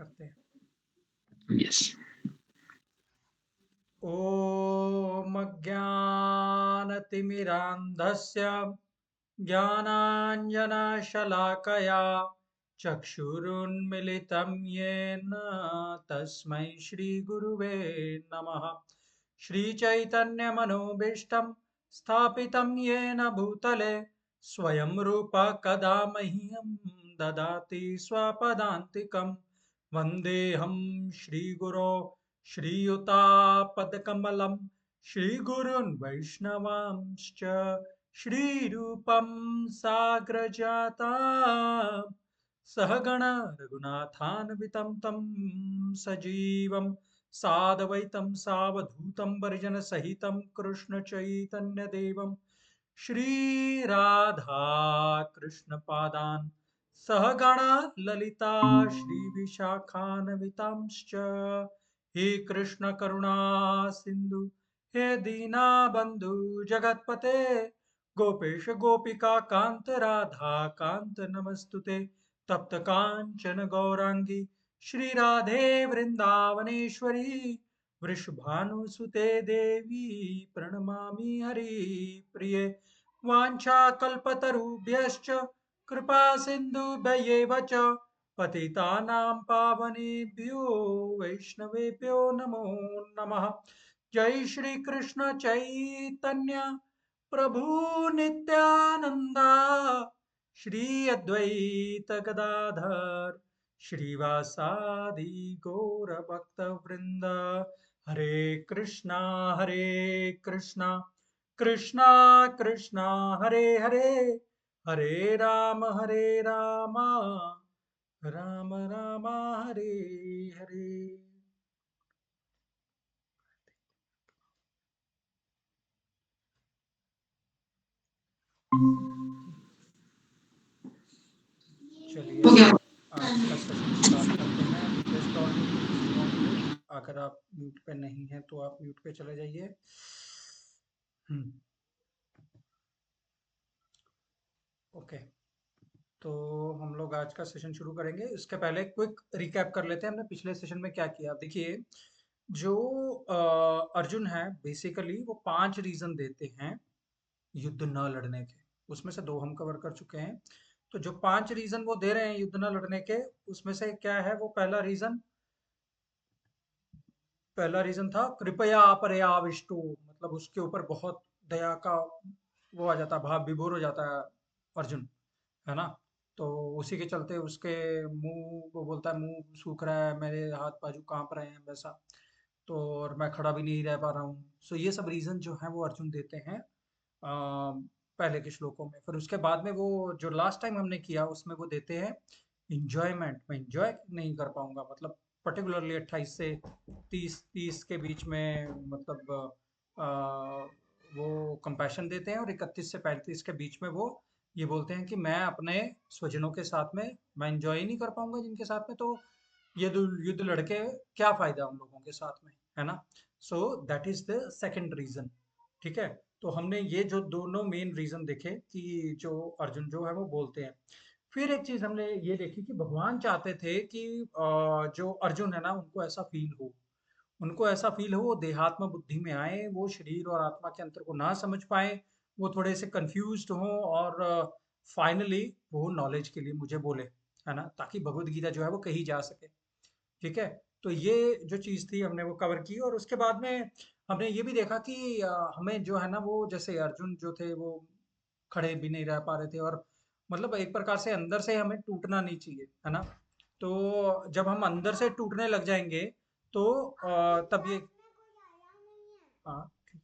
करते हैं। यस। ॐ अज्ञानतिमिरान्धस्य ज्ञानाञ्जनशलाकया चक्षुरुन्मिलितं येन तस्मै श्रीगुरुवे नमः। श्रीचैतन्यमनोभीष्टं स्थापितं येन भूतले स्वयं रूपः कदा मह्यं ददाति स्वपदान्तिकं। वन्देऽहं श्रीगुरो श्रीयुतापदकमलं श्रीगुरून् वैष्णवांश्च श्रीरूपं साग्रजाता सहगण रघुनाथान्वितं तं सजीवं साद्वैतं सावधूतं परिजनसहितं कृष्णचैतन्यदेवं श्रीराधा कृष्णपादान् सहगणा ललिता श्रीविशाखान्वितांश्च। हे कृष्ण करुणा सिंधु हे दीना बंधु जगतपते गोपेश गोपिका कांत राधा कांत नमस्तुते। तप्त कांचन गौरांगी श्री राधे वृंदावनेश्वरी वृषभानुसुते देवी प्रणमामि हरिप्रिये। वाञ्छाकल्पतरुभ्यश्च कृपा सिन्धुभ्यैव च पतितानां पावनेभ्यो वैष्णवेभ्यो नमो नमः। जय श्री कृष्ण चैतन्य प्रभु नित्यानंदा श्री अद्वैत गदाधर श्रीवासादि गौर भक्त वृंद। हरे कृष्णा कृष्णा कृष्णा हरे हरे हरे राम राम राम हरे हरे। चलिए आज का सेशन स्टार्ट करते हैं। Request all to please be on mute. अगर आप म्यूट पे नहीं हैं तो आप म्यूट पे चले जाइए। ओके, तो हम लोग आज का सेशन शुरू करेंगे। इसके पहले क्विक रिकैप कर लेते हैं हमने पिछले सेशन में क्या किया। देखिए, जो अर्जुन है बेसिकली वो 5 रीजन देते हैं युद्ध न लड़ने के। उसमें से 2 हम कवर कर चुके हैं। तो जो 5 रीजन वो दे रहे हैं युद्ध न लड़ने के, उसमें से क्या है वो पहला रीजन था कृपया अपरयाविष्टो, मतलब उसके ऊपर बहुत दया का वो आ जाता है, भाव विभोर हो जाता है अर्जुन, है ना। तो उसी के चलते उसके मुंह वो बोलता है मुंह सूख रहा है, मेरे हाथ बाजू कांप रहे हैं वैसा। तो और मैं खड़ा भी नहीं रह पा रहा हूँ। सो ये सब रीजन जो है वो अर्जुन देते हैं पहले के श्लोकों में। फिर उसके बाद में वो जो लास्ट टाइम हमने किया उसमें वो देते हैं इंजॉयमेंट। मैं इंजॉय नहीं कर पाऊंगा, मतलब पर्टिकुलरली 28 से 30 के बीच में, मतलब वो कंपैशन देते हैं। और 31 से 35 के बीच में वो ये बोलते हैं कि मैं अपने स्वजनों के साथ में मैं इंजॉय ही नहीं कर पाऊंगा जिनके साथ में, तो ये युद्ध लड़के क्या फायदा उन लोगों के साथ में, है ना। So that is the second reason. ठीक है, तो हमने ये जो दोनों मेन रीजन देखे कि जो अर्जुन जो है वो बोलते हैं। फिर एक चीज हमने ये देखी कि भगवान चाहते थे कि जो अर्जुन है ना उनको ऐसा फील हो, वो देहात्म बुद्धि में आए, वो शरीर और आत्मा के अंतर को ना समझ पाए, वो थोड़े से कंफ्यूज्ड हों, और फाइनली वो नॉलेज के लिए मुझे बोले, है ना, ताकि भगवत गीता जो है वो कही जा सके। ठीक है, तो ये जो चीज़ थी हमने वो कवर की। और उसके बाद में हमने ये भी देखा कि हमें जो है ना वो जैसे अर्जुन जो थे वो खड़े भी नहीं रह पा रहे थे, और मतलब एक प्रकार से अंदर से हमें टूटना नहीं चाहिए, है ना। तो जब हम अंदर से टूटने लग जाएंगे तो तब ये हाँ ठीक।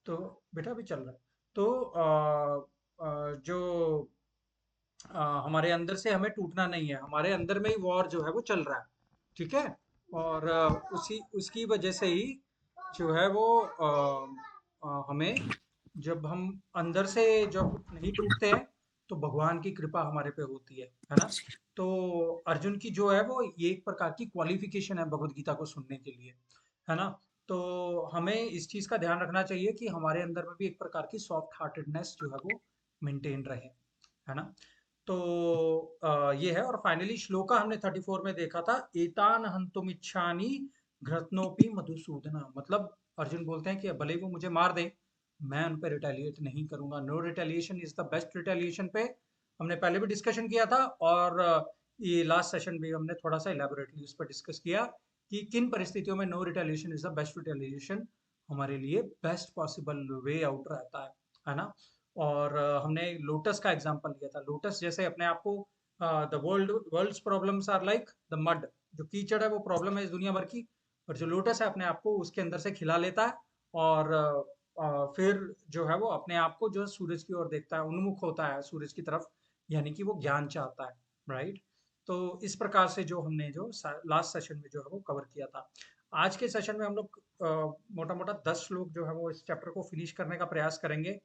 तो बेटा भी चल रहा है। तो जो हमारे अंदर से हमें टूटना नहीं है, हमारे अंदर में ही वॉर जो है वो चल रहा है। ठीक है, और उसी उसकी वजह से ही जो है वो हमें, जब हम अंदर से जब नहीं टूटते हैं तो भगवान की कृपा हमारे पे होती है ना। तो अर्जुन की जो है वो ये एक प्रकार की क्वालिफिकेशन है भगवत गीता को सुनने के लिए, है ना। तो हमें इस चीज का ध्यान रखना चाहिए कि हमारे अंदर में भी एक प्रकार की सॉफ्ट हार्टेडनेस जो है वो मेंटेन रहे, है ना। तो ये है। और फाइनली श्लोका हमने 34 में देखा था, एतान हंतुमिच्छानि घृतनोपि मधुसूदना। मतलब अर्जुन बोलते हैं कि भले ही वो मुझे मार दें, मैं उन पे रिटेलिएट नहीं करूंगा। No retaliation is the best retaliation पे हमने पहले भी डिस्कशन किया था, और ये लास्ट सेशन भी हमने थोड़ा सा इलेबोरेटली उस पर डिस्कस किया कि किन परिस्थितियों में no retaliation is the best retaliation हमारे लिए बेस्ट पॉसिबल वे आउट रहता है ना। और हमने लोटस का एग्जांपल लिया था। लोटस जैसे अपने आप को, the world's problems are like the mud, जो कीचड़ है वो प्रॉब्लम है इस दुनिया भर की, और जो लोटस है अपने आप को उसके अंदर से खिला लेता है, और फिर जो है वो अपने आप को जो सूरज की ओर देखता है, उन्मुख होता है सूरज की तरफ, यानी कि वो ज्ञान चाहता है, राइट। तो इस प्रकार से जो हमने जो लास्ट सेशन में जो है वो कवर किया था। आज के सेशन में हम लोग मोटा मोटा 10 श्लोक जो है वो इस चैप्टर को फिनिश करने का प्रयास करेंगे।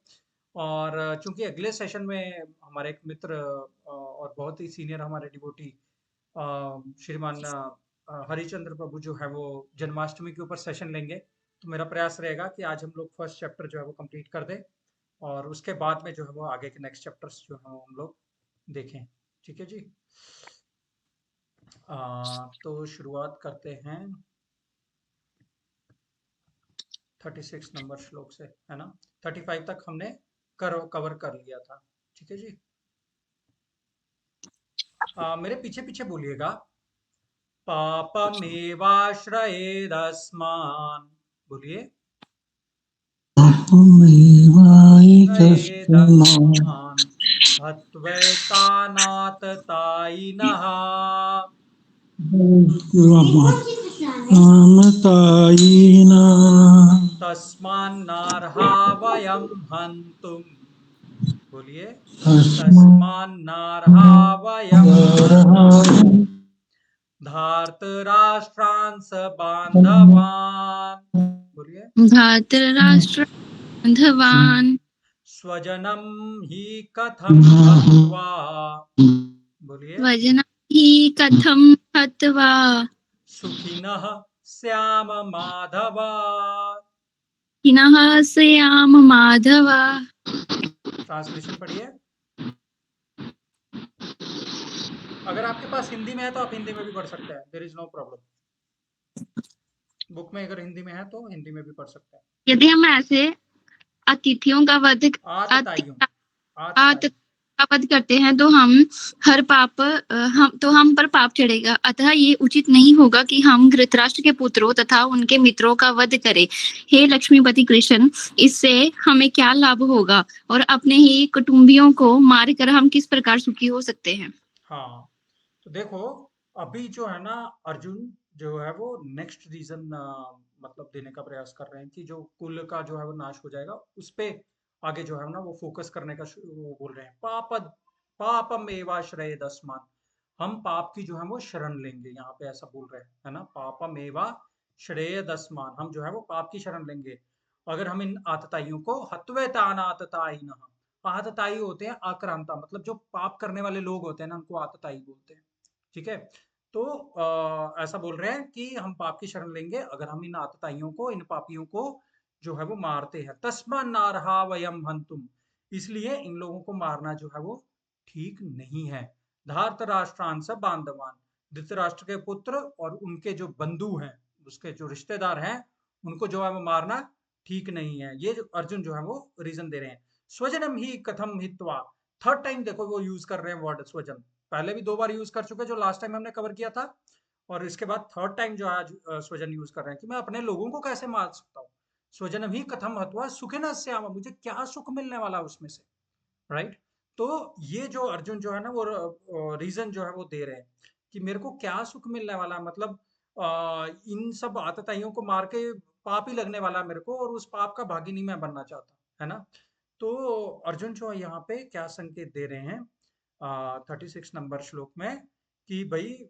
और चूंकि अगले सेशन में हमारे एक मित्र और बहुत ही सीनियर हमारे डिवोटी श्रीमान हरिचंद्र प्रभु जो है वो जन्माष्टमी के ऊपर सेशन लेंगे, तो मेरा प्रयास रहेगा कि आज हम लोग फर्स्ट चैप्टर जो है वो कंप्लीट कर दें, और उसके बाद में जो है वो आगे के नेक्स्ट चैप्टर्स जो है वो हम लोग देखें। ठीक है जी। तो शुरुआत करते हैं 36 नंबर श्लोक से, है ना। 35 तक हमने कवर कर लिया था। ठीक है जी। मेरे पीछे पीछे बोलिएगा। पापमेवाश्रयेदस्मान्, बोलिए। श्रयेदस्मान् हत्वैतानाततायिनः तस्मान्नार्हा वयं हन्तुम्, बोलिए। तस्मान्नार्हा वयं हन्तुम् धार्तराष्ट्रांस बांधवान्, बोलिए। धातराष्ट्र बांधवान् स्वजनं हि कथं हत्वा, बोलिए। स्वजनं हि कथं हत्वा सुखिनः स्याम माधव, हिनः स्याम माधव। ट्रांसलेशन पढ़िए। अगर आपके पास हिंदी में है तो आप हिंदी में भी पढ़ सकते हैं, there is no problem. Book में अगर हिंदी में है तो हिंदी में भी पढ़ सकते हैं। यदि हम ऐसे अतिथियों का वध आतताइयों, आत का वध करते हैं तो हम पर पाप चढ़ेगा। अतः ये उचित नहीं होगा कि हम धृतराष्ट्र के पुत्रों तथा उनके मित्रों का वध करें। हे लक्ष्मीपति कृष्ण, इससे हमें क्या लाभ होगा और अपने ही कुटुंबियों को मारकर हम किस प्रकार सुखी हो सकते हैं। हाँ, तो देखो, अभी जो है ना, अर्जुन जो है वो नेक्स्ट रीजन मतलब देने का प्रयास कर रहे हैं कि जो कुल का जो है वो नाश हो जाएगा, उस पे आगे जो है ना वो फोकस करने का वो बोल रहे हैं। पापम एवाश्रय दस्मान, हम पाप की जो है वो शरण लेंगे, यहाँ पे ऐसा बोल रहे हैं, है ना। पापम एवा श्रेय दस्मान, हम जो है वो पाप की शरण लेंगे अगर हम इन आतताइयों को, हत्वेतान आतताई न, आतताई होते हैं आक्रांता, मतलब जो पाप करने वाले लोग होते हैं ना उनको आतताई बोलते हैं। ठीक है। तो ऐसा बोल रहे हैं कि हम पाप की शरण लेंगे अगर हम इन आतताइयों को, इन पापियों को जो है वो मारते हैं। तस्मा नारहा वयम हंतुम, इसलिए इन लोगों को मारना जो है वो ठीक नहीं है। धार्त राष्ट्रांस बांधवान, धृतराष्ट्र के पुत्र और उनके जो बंधु हैं, उसके जो रिश्तेदार हैं, उनको जो है वो मारना ठीक नहीं है। ये जो अर्जुन जो है वो रीजन दे रहे हैं। स्वजनम ही कथम हित्वा, थर्ड टाइम देखो वो यूज कर रहे हैं वर्ड स्वजन। पहले भी 2 बार यूज कर चुके जो लास्ट टाइम हमने कवर किया था, और इसके बाद थर्ड टाइम जो आज स्वजन यूज कर रहे हैं कि मैं अपने लोगों को कैसे मार सकता हूँ। स्वजनम ही कथम हत्वा सुखिन श्याम, मुझे क्या सुख मिलने वाला उसमें से, राइट। तो ये जो अर्जुन जो है ना वो रीजन जो है वो दे रहे हैं कि मेरे को क्या सुख मिलने वाला है। मतलब इन सब आतताइयों को मार के पाप ही लगने वाला है मेरे को, और उस पाप का भागी नहीं मैं बनना चाहता, है ना। तो अर्जुन जो है यहाँ पे क्या संकेत दे रहे हैं 36 नंबर श्लोक में कि भाई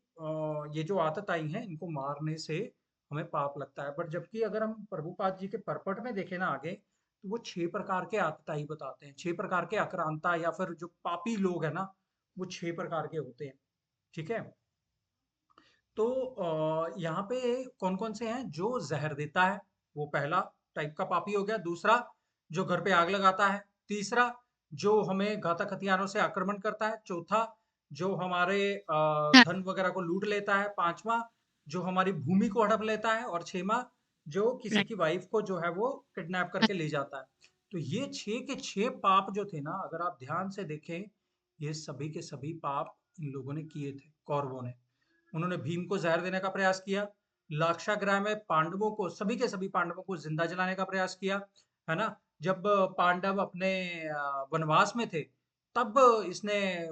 ये जो आतताई हैं इनको मारने से हमें पाप लगता है। बट जबकि अगर हम प्रभुपाद जी के परपट में देखें ना आगे, तो वो 6 प्रकार के आतताई बताते हैं, 6 प्रकार के आक्रांता या फिर जो पापी लोग हैं ना, वो 6 प्रकार के होते हैं। ठीक है। तो यहाँ पे कौन कौन से हैं, जो जहर देता है वो पहला टाइप का पापी हो गया। दूसरा, जो घर पे आग लगाता है। तीसरा, जो हमें घातक हथियारों से आक्रमण करता है, चौथा जो हमारे धन वगैरह को लूट लेता है, पांचवा जो हमारी भूमि को हड़प लेता है, और छठवां जो किसी राइट। की वाइफ को जो है वो किडनैप करके ले जाता है। तो ये 6 के 6 पाप जो थे ना, अगर आप ध्यान से देखें, ये सभी के सभी पाप इन लोगों ने किए थे, कौरवों ने। उन्होंने भीम को जहर देने का प्रयास किया, लाक्षागृह में पांडवों को, सभी के सभी पांडवों को जिंदा जलाने का प्रयास किया, है ना? जब पांडव अपने वनवास में थे, तब इसने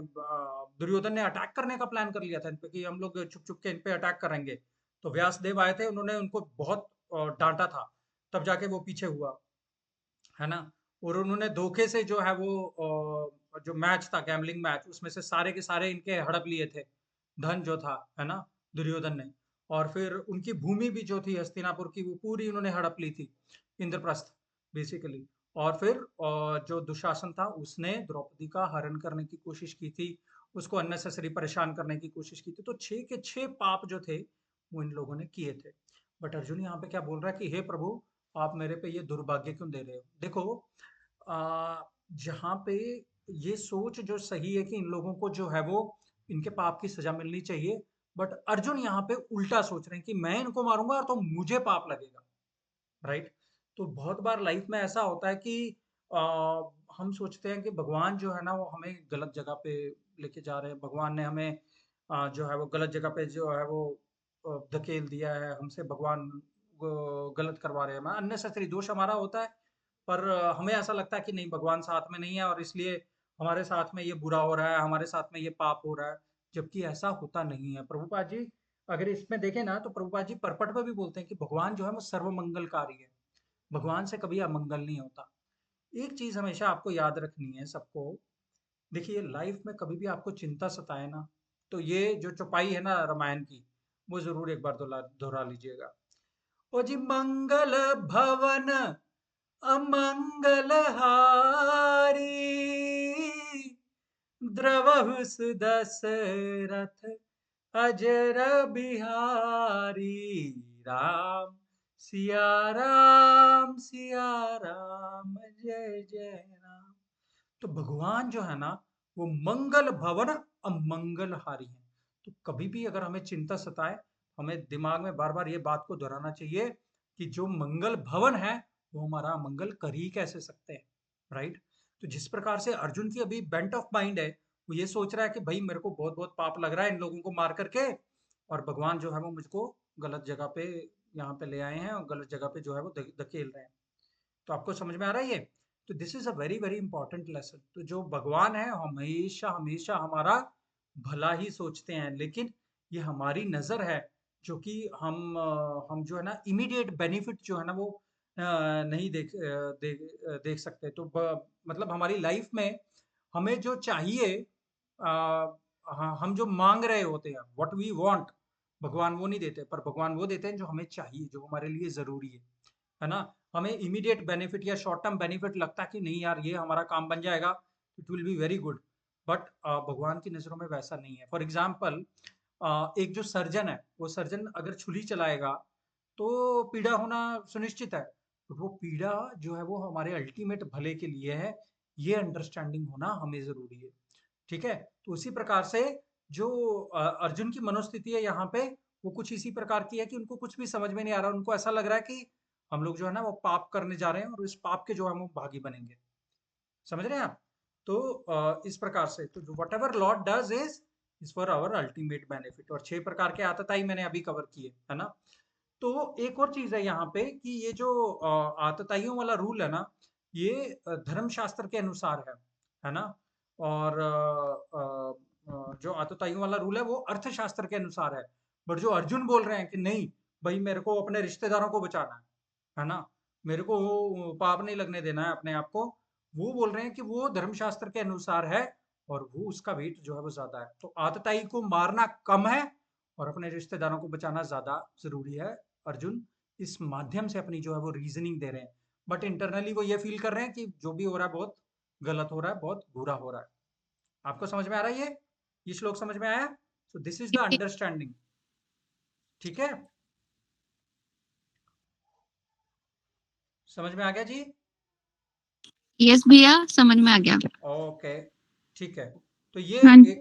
दुर्योधन ने अटैक करने का प्लान कर लिया था इन पे कि हम लोग छुप छुप के इन पे अटैक करेंगे। तो व्यासदेव आए थे, उन्होंने उनको बहुत डांटा था, तब जाके वो पीछे हुआ, है ना? और उन्होंने धोखे से जो है वो जो मैच था, गैम्बलिंग मैच, उसमें से सारे के सारे इनके हड़प लिए थे, धन जो था, है ना, दुर्योधन ने। और फिर उनकी भूमि भी जो थी हस्तिनापुर की, वो पूरी उन्होंने हड़प ली थी, इंद्रप्रस्थ बेसिकली। और फिर जो दुशासन था, उसने द्रौपदी का हरण करने की कोशिश की थी, उसको अननेसेसरी परेशान करने की कोशिश की थी। तो 6 के 6 पाप जो थे, वो इन लोगों ने किए थे। बट अर्जुन यहाँ पे क्या बोल रहा है कि हे प्रभु, आप मेरे पे ये दुर्भाग्य क्यों दे रहे हो? देखो, जहाँ पे ये सोच जो सही है कि इन लोगों को जो है वो इनके पाप की सजा मिलनी चाहिए, बट अर्जुन यहाँ पे उल्टा सोच रहे हैं कि मैं इनको मारूंगा तो मुझे पाप लगेगा, राइट? तो बहुत बार लाइफ में ऐसा होता है कि आ, हम सोचते हैं कि भगवान जो है ना वो हमें गलत जगह पे लेके जा रहे हैं, भगवान ने हमें जो है वो गलत जगह पे जो है वो धकेल दिया है, हमसे भगवान गलत करवा रहे हैं, अननेसेसरी दोष हमारा होता है। पर हमें ऐसा लगता है कि नहीं, भगवान साथ में नहीं है और इसलिए हमारे साथ में ये बुरा हो रहा है, हमारे साथ में ये पाप हो रहा है, जबकि ऐसा होता नहीं है। प्रभुपाद जी अगर इसमें देखें ना, तो प्रभुपाद जी परपट में भी बोलते हैं कि भगवान जो है वो सर्वमंगलकारी है, भगवान से कभी अमंगल नहीं होता। एक चीज हमेशा आपको याद रखनी है सबको, देखिए लाइफ में कभी भी आपको चिंता सताए ना, तो ये जो चौपाई है ना रामायण की, वो जरूर एक बार दोहरा लीजिएगा। ओ जी, मंगल भवन अमंगल हारी, द्रवहु सुदशरथ अजर बिहारी, राम सिया राम, जय जय राम। तो भगवान जो है ना, वो मंगल भवन अमंगल हारी है। तो कभी भी अगर हमें चिंता सताए, हमें दिमाग में बार बार ये बात को दोहराना चाहिए कि जो मंगल भवन है, वो हमारा मंगल कर ही कैसे सकते हैं, राइट? तो जिस प्रकार से अर्जुन की अभी बेंट ऑफ माइंड है, वो ये सोच रहा है कि भाई मेरे को बहुत बहुत पाप लग रहा है इन लोगों को मार करके, और भगवान जो है वो मुझको गलत जगह पे यहाँ पे ले आए हैं और गलत जगह पे जो है वो धकेल रहे हैं। तो आपको समझ में आ रहा है ये? तो this is a very very important lesson. तो जो भगवान है हमेशा हमेशा हमारा भला ही सोचते हैं, लेकिन ये हमारी नजर है, जो कि हम जो है ना इमीडिएट बेनिफिट जो है ना वो नहीं देख सकते। तो मतलब हमारी लाइफ में हमें जो चाहिए, हम जो मांग रहे होते हैं, व्हाट वी वांट, भगवान वो नहीं देते, पर भगवान वो देते हैं जो हमें चाहिए, जो हमारे लिए जरूरी है ना? हमें इमीडिएट बेनिफिट या शॉर्ट टर्म बेनिफिट लगता है कि नहीं यार ये हमारा काम बन जाएगा, it will be very good, but भगवान की नजरों में वैसा नहीं है। फॉर एग्जाम्पल, एक जो सर्जन है, वो सर्जन अगर छुरी चलाएगा तो पीड़ा होना सुनिश्चित है, तो वो पीड़ा जो है वो हमारे अल्टीमेट भले के लिए है, ये अंडरस्टैंडिंग होना हमें जरूरी है, ठीक है? तो उसी प्रकार से जो अर्जुन की मनोस्थिति है यहाँ पे, वो कुछ इसी प्रकार की है कि उनको कुछ भी समझ में नहीं आ रहा, उनको ऐसा लग रहा है कि हम लोग जो है ना वो पाप करने जा रहे हैं और इस पाप के जो है वो भागी बनेंगे। समझ रहे हैं आप? तो इस प्रकार से तो whatever Lord does is for our ultimate benefit. और 6 प्रकार के आतताई मैंने अभी कवर किए, है ना? तो एक और चीज है यहाँ पे कि ये जो आतताइयों वाला रूल है ना, ये धर्म शास्त्र के अनुसार है ना? और जो आतताइयों वाला रूल है वो अर्थशास्त्र के अनुसार है। बट जो अर्जुन बोल रहे हैं कि नहीं भाई, मेरे को अपने रिश्तेदारों को बचाना है ना, मेरे को वो पाप नहीं लगने देना है अपने आप को, वो बोल रहे हैं कि वो धर्मशास्त्र के अनुसार है और वो उसका वेट जो है वो ज्यादा है। तो आतताई को मारना कम है और अपने रिश्तेदारों को बचाना ज्यादा जरूरी है। अर्जुन इस माध्यम से अपनी जो है वो रीजनिंग दे रहे हैं, बट इंटरनली वो ये फील कर रहे हैं कि जो भी हो रहा है बहुत गलत हो रहा है, बहुत बुरा हो रहा है। आपको समझ में आ रहा है ये श्लोक समझ में आया? So this is the understanding, ठीक है? समझ में आ गया जी? यस भैया, समझ में आ गया। ओके, ठीक है। तो ये हाँ जी।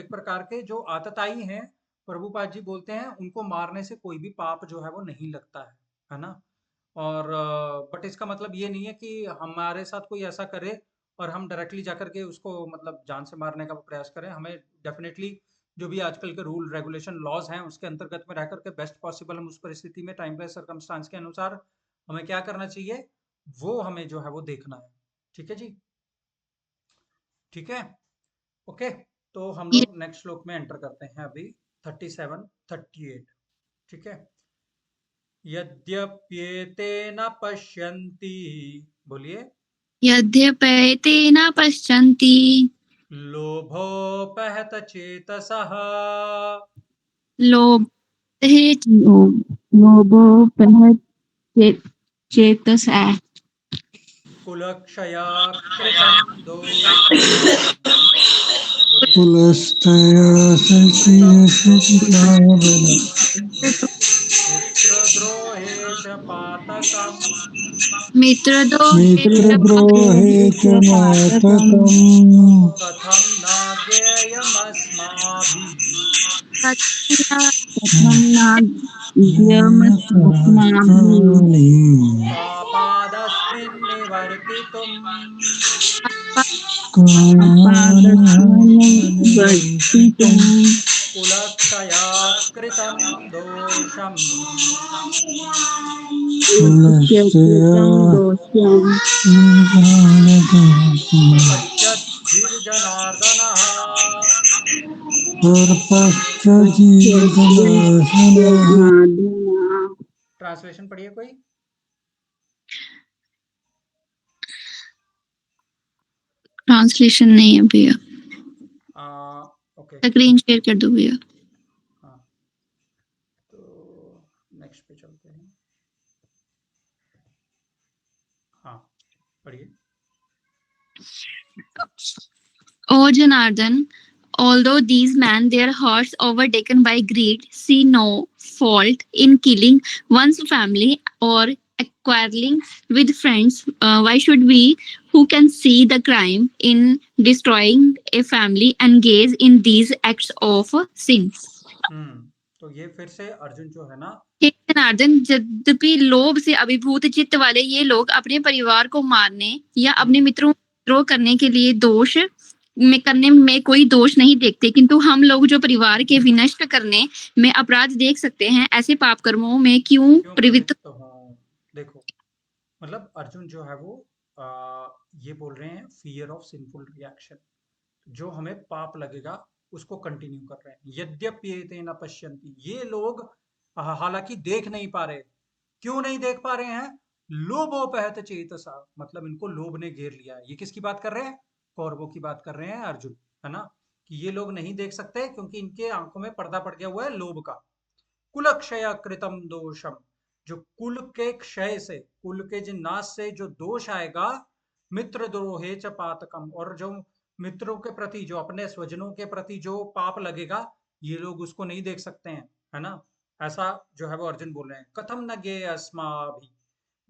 एक प्रकार के जो आतताई हैं, प्रभुपाद जी बोलते हैं उनको मारने से कोई भी पाप जो है वो नहीं लगता है ना? और बट इसका मतलब ये नहीं है कि हमारे साथ कोई ऐसा करे और हम डायरेक्टली जाकर के उसको मतलब जान से मारने का प्रयास करें। हमें डेफिनेटली जो भी आजकल के रूल रेगुलेशन लॉज हैं उसके अंतर्गत में रह करके बेस्ट पॉसिबल हम उस परिस्थिति में टाइम पे सर्कमस्टांस के अनुसार हमें क्या करना चाहिए, वो हमें जो है वो देखना है। ठीक है जी, ठीक है, ओके। तो हम ये- लोग नेक्स्ट श्लोक में एंटर करते हैं अभी, 37 38। ठीक है। यद्यप्येतेन पश्यन्ति, बोलिए, यद्यपैते न पश्यन्ति लोभोपहत चेतसः लोभे लोभोपहत चेतस है। कुलक्षयाकृतं दोषम्, बोलिए, पुलस्तया कृतं दोषम् सचेतसावन मित्रद्रोहे च पातकम् मित्रदोषे च मित्रद्रोहे च मातकम् कथं न ज्ञेयमस्माभिः कथं नाद्यमस्माभिः ज्ञानकर्तानि पापादस्मिन् निवर्तितुम् कामानहं वर्तितुं निवर्तितुम् कुलक्षयात् कृतं दोषम् पुलस्तया कृतं दोषं प्रपश्यद्भिर्जनार्दनः। सर्पश्च जीवनाशनः ट्रांसलेशन पढ़िए कोई। ट्रांसलेशन नहीं है भैया। ओके, स्क्रीन शेयर कर दो भैया। हाँ, तो नेक्स्ट पे चलते हैं। हाँ, पढ़िए। O Janardhan, although these men, their hearts overtaken by greed, see no fault in killing one's family or quarreling with friends, why should we, who can see the crime in destroying a family, engage in these acts of sin? तो ये फिर से अर्जुन जो है ना, हे जनार्दन, यद्यपि लोभ से अभिभूत चित्त वाले ये लोग अपने परिवार को मारने या अपने मित्रों को द्रोह करने के लिए दोष में करने में कोई दोष नहीं देखते, किंतु हम लोग जो परिवार के विनष्ट करने में अपराध देख सकते हैं, ऐसे पाप कर्मों में क्यों क्यों प्रवृत्त? प्रवृत्त हो। देखो, मतलब अर्जुन जो है वो ये बोल रहे हैं फियर ऑफ सिंफुल रिएक्शन, जो हमें पाप लगेगा उसको कंटिन्यू कर रहे हैं। यद्यप्येते न पश्यन्ति, ये लोग हालांकि देख नहीं पा रहे। क्यों नहीं देख पा रहे हैं? लोभोपहत चेतसा, मतलब इनको लोभ ने घेर लिया है। ये किसकी बात कर रहे हैं? कौरवों की बात कर रहे हैं अर्जुन, है ना? कि ये लोग नहीं देख सकते क्योंकि इनके आंखों में पर्दा पड़ गया हुआ है लोभ का। कुल क्षय कृतम दोषम, जो कुल के क्षय से, कुल के जो नाश से जो दोष आएगा, मित्र द्रोहे च पातकम, और जो मित्रों के प्रति, जो अपने स्वजनों के प्रति जो पाप लगेगा, ये लोग उसको नहीं देख सकते हैं, है ना? ऐसा जो है वो अर्जुन बोल रहे हैं। कथम न गे अस्माभि,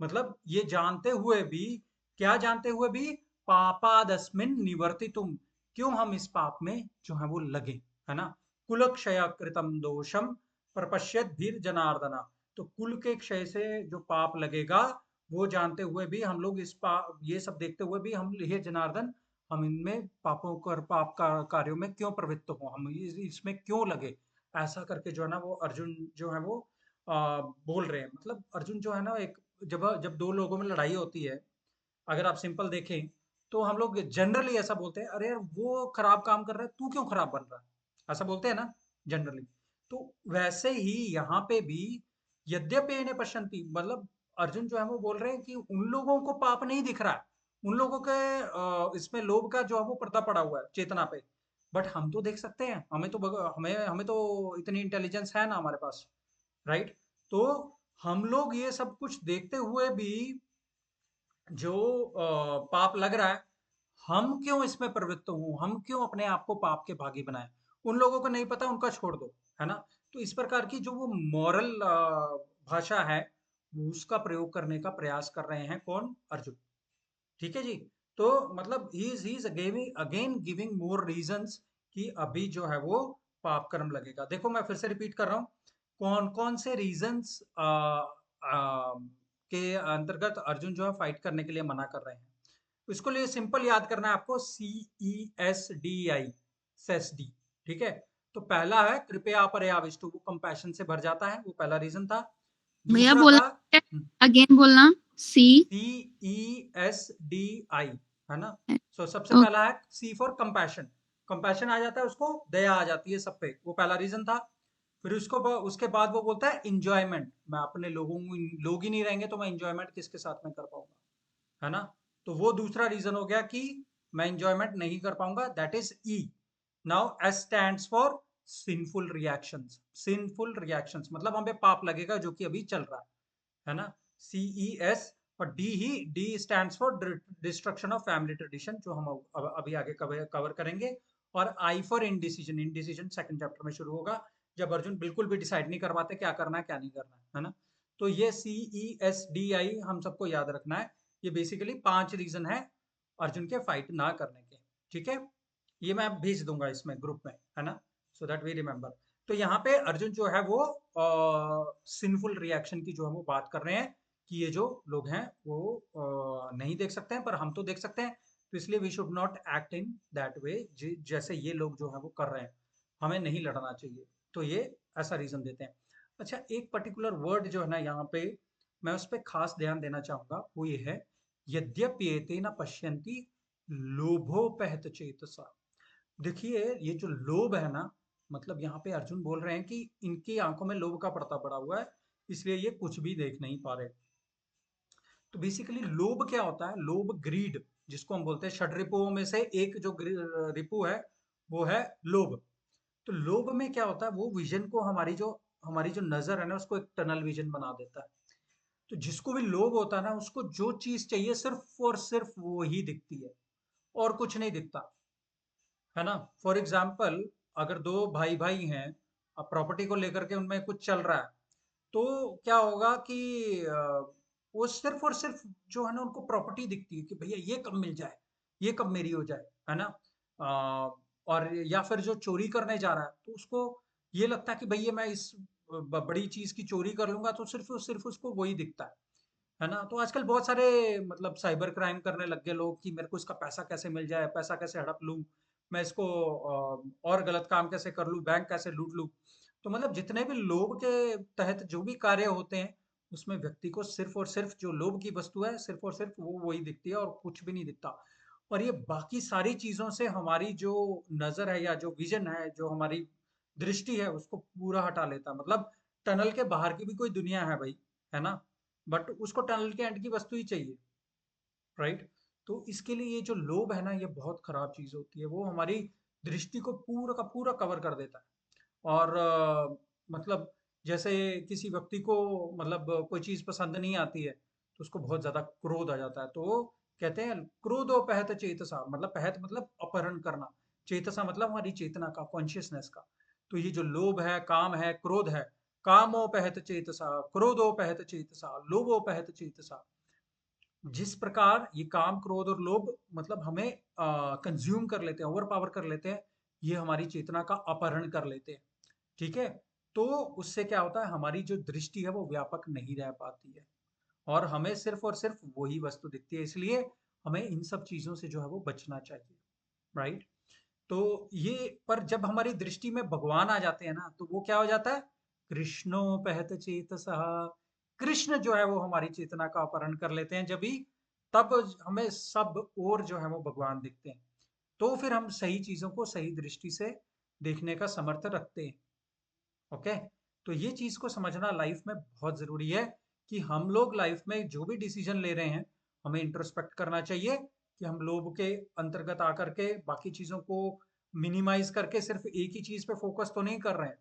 मतलब ये जानते हुए भी, क्या जानते हुए भी, पापादस्मिन निवर्तितुम, क्यों हम इस पाप में जो है वो लगे, है ना? कुल क्षय कृतम दोषम प्रपश्यत भीर जनार्दना, तो कुल के क्षय से जो पाप लगेगा, वो जानते हुए भी हम लोग इस पाप, ये सब देखते हुए भी हम, हे जनार्दन, हम इनमें पापों कर पाप का कार्यों में क्यों प्रवृत्त हो, हम इसमें क्यों लगे, ऐसा करके जो है ना वो अर्जुन जो है वो बोल रहे हैं। मतलब अर्जुन जो है ना, एक जब जब दो लोगों में लड़ाई होती है, अगर आप सिंपल देखें तो हम लोग जनरली ऐसा बोलते हैं, अरे यार वो खराब काम कर रहा है, तू क्यों खराब बन रहा है, ऐसा बोलते हैं ना जनरली। तो वैसे ही यहाँ पे भी, यद्यपि इन्हें पश्यन्ति, मतलब अर्जुन जो है वो बोल रहे हैं कि उन लोगों को पाप नहीं दिख रहा है, उन लोगों के इसमें लोभ का जो है वो पर्दा पड़ा हुआ है चेतना पे, बट हम तो देख सकते हैं, हमें तो हमें हमें तो इतनी इंटेलिजेंस है ना हमारे पास, राइट? तो हम लोग ये सब कुछ देखते हुए भी जो पाप लग रहा है, हम क्यों इसमें प्रवृत्त हूँ, हम क्यों अपने आप को पाप के भागी बनाए? उन लोगों को नहीं पता, उनका छोड़ दो, है ना? तो इस प्रकार की जो वो मॉरल भाषा है, उसका प्रयोग करने का प्रयास कर रहे हैं कौन? अर्जुन। ठीक है जी। तो मतलब he is again giving more reasons कि अभी जो है वो पाप कर्म लगेगा। देखो मैं फिर से रिपीट कर रहा हूँ, कौन कौन से रीजंस के अंतर्गत अर्जुन जो है फाइट करने के लिए मना कर रहे हैं। इसको लिए सिंपल याद करना है आपको, CESDI, सेसडी, ठीक है। तो पहला है कृपया पर्याविष्टु, वो कंपैशन से भर जाता है, वो पहला रीजन था। भैया दूसरा बोलना, था अगेन बोलना, सी CESDI, है ना। सो सबसे ओके, पहला है C फॉर कंपैशन, कंपैशन आ जाता है उसको, दया आ जाती है सब पे, वो पहला रीजन था। फिर उसके बाद वो बोलता है इंजॉयमेंट, मैं अपने लोग ही नहीं रहेंगे तो मैं इंजॉयमेंट किसके साथ में कर पाऊंगा, है ना। तो वो दूसरा रीजन हो गया कि मैं इंजॉयमेंट नहीं कर पाऊंगा, that is E। Now S stands for sinful reactions, sinful reactions मतलब हमें पाप लगेगा जो कि अभी चल रहा है ना, CES। और D stands for destruction of family tradition, जो हम अभी आगे कवर करेंगे। और I for indecision, indecision second chapter में शुरू होगा, जब अर्जुन बिल्कुल भी डिसाइड नहीं कर पाते क्या करना है क्या नहीं करना है ना। तो ये CESDI हम सबको याद रखना है। ये बेसिकली 5 रीजन है अर्जुन के फाइट ना करने के, ठीक है। ये मैं भेज दूंगा इसमें ग्रुप में, है ना, सो दैट वी रिमेंबर। तो यहाँ पे अर्जुन जो है वो सिंफुल रिएक्शन की जो है वो बात कर रहे हैं कि ये जो लोग हैं वो नहीं देख सकते हैं, पर हम तो देख सकते हैं, तो इसलिए we should not act in that way, जैसे ये लोग जो है वो कर रहे हैं, हमें नहीं लड़ना चाहिए। तो ये ऐसा रीजन देते हैं। अच्छा, एक पर्टिकुलर वर्ड जो है ना यहाँ पे मैं उस पर खास ध्यान देना चाहूंगा, वो ये है यद्यप्येते न पश्यन्ति लोभोपहत चेतसा। देखिए ये जो लोभ है ना, मतलब यहाँ पे अर्जुन बोल रहे हैं कि इनकी आंखों में लोभ का पर्दा पड़ा हुआ है, इसलिए ये कुछ भी देख नहीं पा रहे। तो बेसिकली लोभ क्या होता है, लोभ ग्रीड, जिसको हम बोलते हैं षड रिपुओं में से एक जो रिपु है वो है लोभ। तो लोभ में क्या होता है, वो विजन को हमारी जो नजर है ना उसको एक टनल विजन बना देता है। तो जिसको भी लोभ होता है ना, उसको जो चीज चाहिए सिर्फ और सिर्फ वो ही दिखती है, और कुछ नहीं दिखता, है ना। फॉर एग्जाम्पल, अगर दो भाई भाई हैं, अब प्रॉपर्टी को लेकर के उनमें कुछ चल रहा है, तो क्या होगा कि वो सिर्फ और सिर्फ जो है ना उनको प्रॉपर्टी दिखती है कि भैया ये कब मिल जाए, ये कब मेरी हो जाए, है ना। और या फिर जो चोरी करने जा रहा है तो उसको ये लगता है कि भैया मैं इस बड़ी चीज की चोरी कर लूंगा, तो सिर्फ उसको वही दिखता है ना। तो आजकल बहुत सारे मतलब साइबर क्राइम करने लग गए लोग कि मेरे को इसका पैसा कैसे मिल जाए, पैसा कैसे हड़प लूं, मैं इसको और गलत काम कैसे कर लूं, बैंक कैसे लूट लूं। तो मतलब जितने भी लोभ के तहत जो भी कार्य होते हैं, उसमें व्यक्ति को सिर्फ और सिर्फ जो लोभ की वस्तु है सिर्फ और सिर्फ वो वही दिखती है, और कुछ भी नहीं दिखता। और ये बाकी सारी चीजों से हमारी जो नजर है या जो विजन है, जो हमारी दृष्टि है, उसको पूरा हटा लेता है। मतलब टनल के बाहर की भी कोई दुनिया है भाई, है ना, बट उसको टनल के एंड की वस्तु ही चाहिए, राइट। तो इसके लिए ये जो लोभ है ना, ये बहुत खराब चीज होती है, वो हमारी दृष्टि को पूरा का पूरा कवर कर देता है। और मतलब जैसे किसी व्यक्ति को मतलब कोई चीज पसंद नहीं आती है, तो उसको बहुत ज्यादा क्रोध आ जाता है, तो वो कहते हैं क्रोधोपहत चेतसा, मतलब पहत मतलब अपहरण करना, चेतसा मतलब हमारी चेतना का, कॉन्शियसनेस का। तो ये जो लोभ है, काम है, क्रोध है, कामोपहत चेतसा, क्रोधोपहत चेतसा, लोभोपहत चेतसा। जिस प्रकार ये काम, क्रोध और लोभ मतलब हमें कंज्यूम कर लेते हैं, ओवर पावर कर लेते हैं, ये हमारी चेतना का अपहरण कर लेते हैं, ठीक है। तो उससे क्या होता है, हमारी जो दृष्टि है वो व्यापक नहीं रह पाती है, और हमें सिर्फ और सिर्फ वही वस्तु दिखती है, इसलिए हमें इन सब चीजों से जो है वो बचना चाहिए, राइट। तो ये, पर जब हमारी दृष्टि में भगवान आ जाते हैं ना, तो वो क्या हो जाता है, कृष्णोपहत चेतसः, कृष्ण जो है वो हमारी चेतना का अपहरण कर लेते हैं जब भी, तब हमें सब और जो है वो भगवान दिखते हैं। तो फिर हम सही चीजों को सही दृष्टि से देखने का समर्थ रखते हैं। ओके। तो ये चीज को समझना लाइफ में बहुत जरूरी है, कि हम लोग लाइफ में जो भी डिसीजन ले रहे हैं, हमें इंट्रोस्पेक्ट करना चाहिए कि हम लोग के अंतर्गत आकर के बाकी चीजों को मिनिमाइज करके सिर्फ एक ही चीज पे फोकस तो नहीं कर रहे हैं,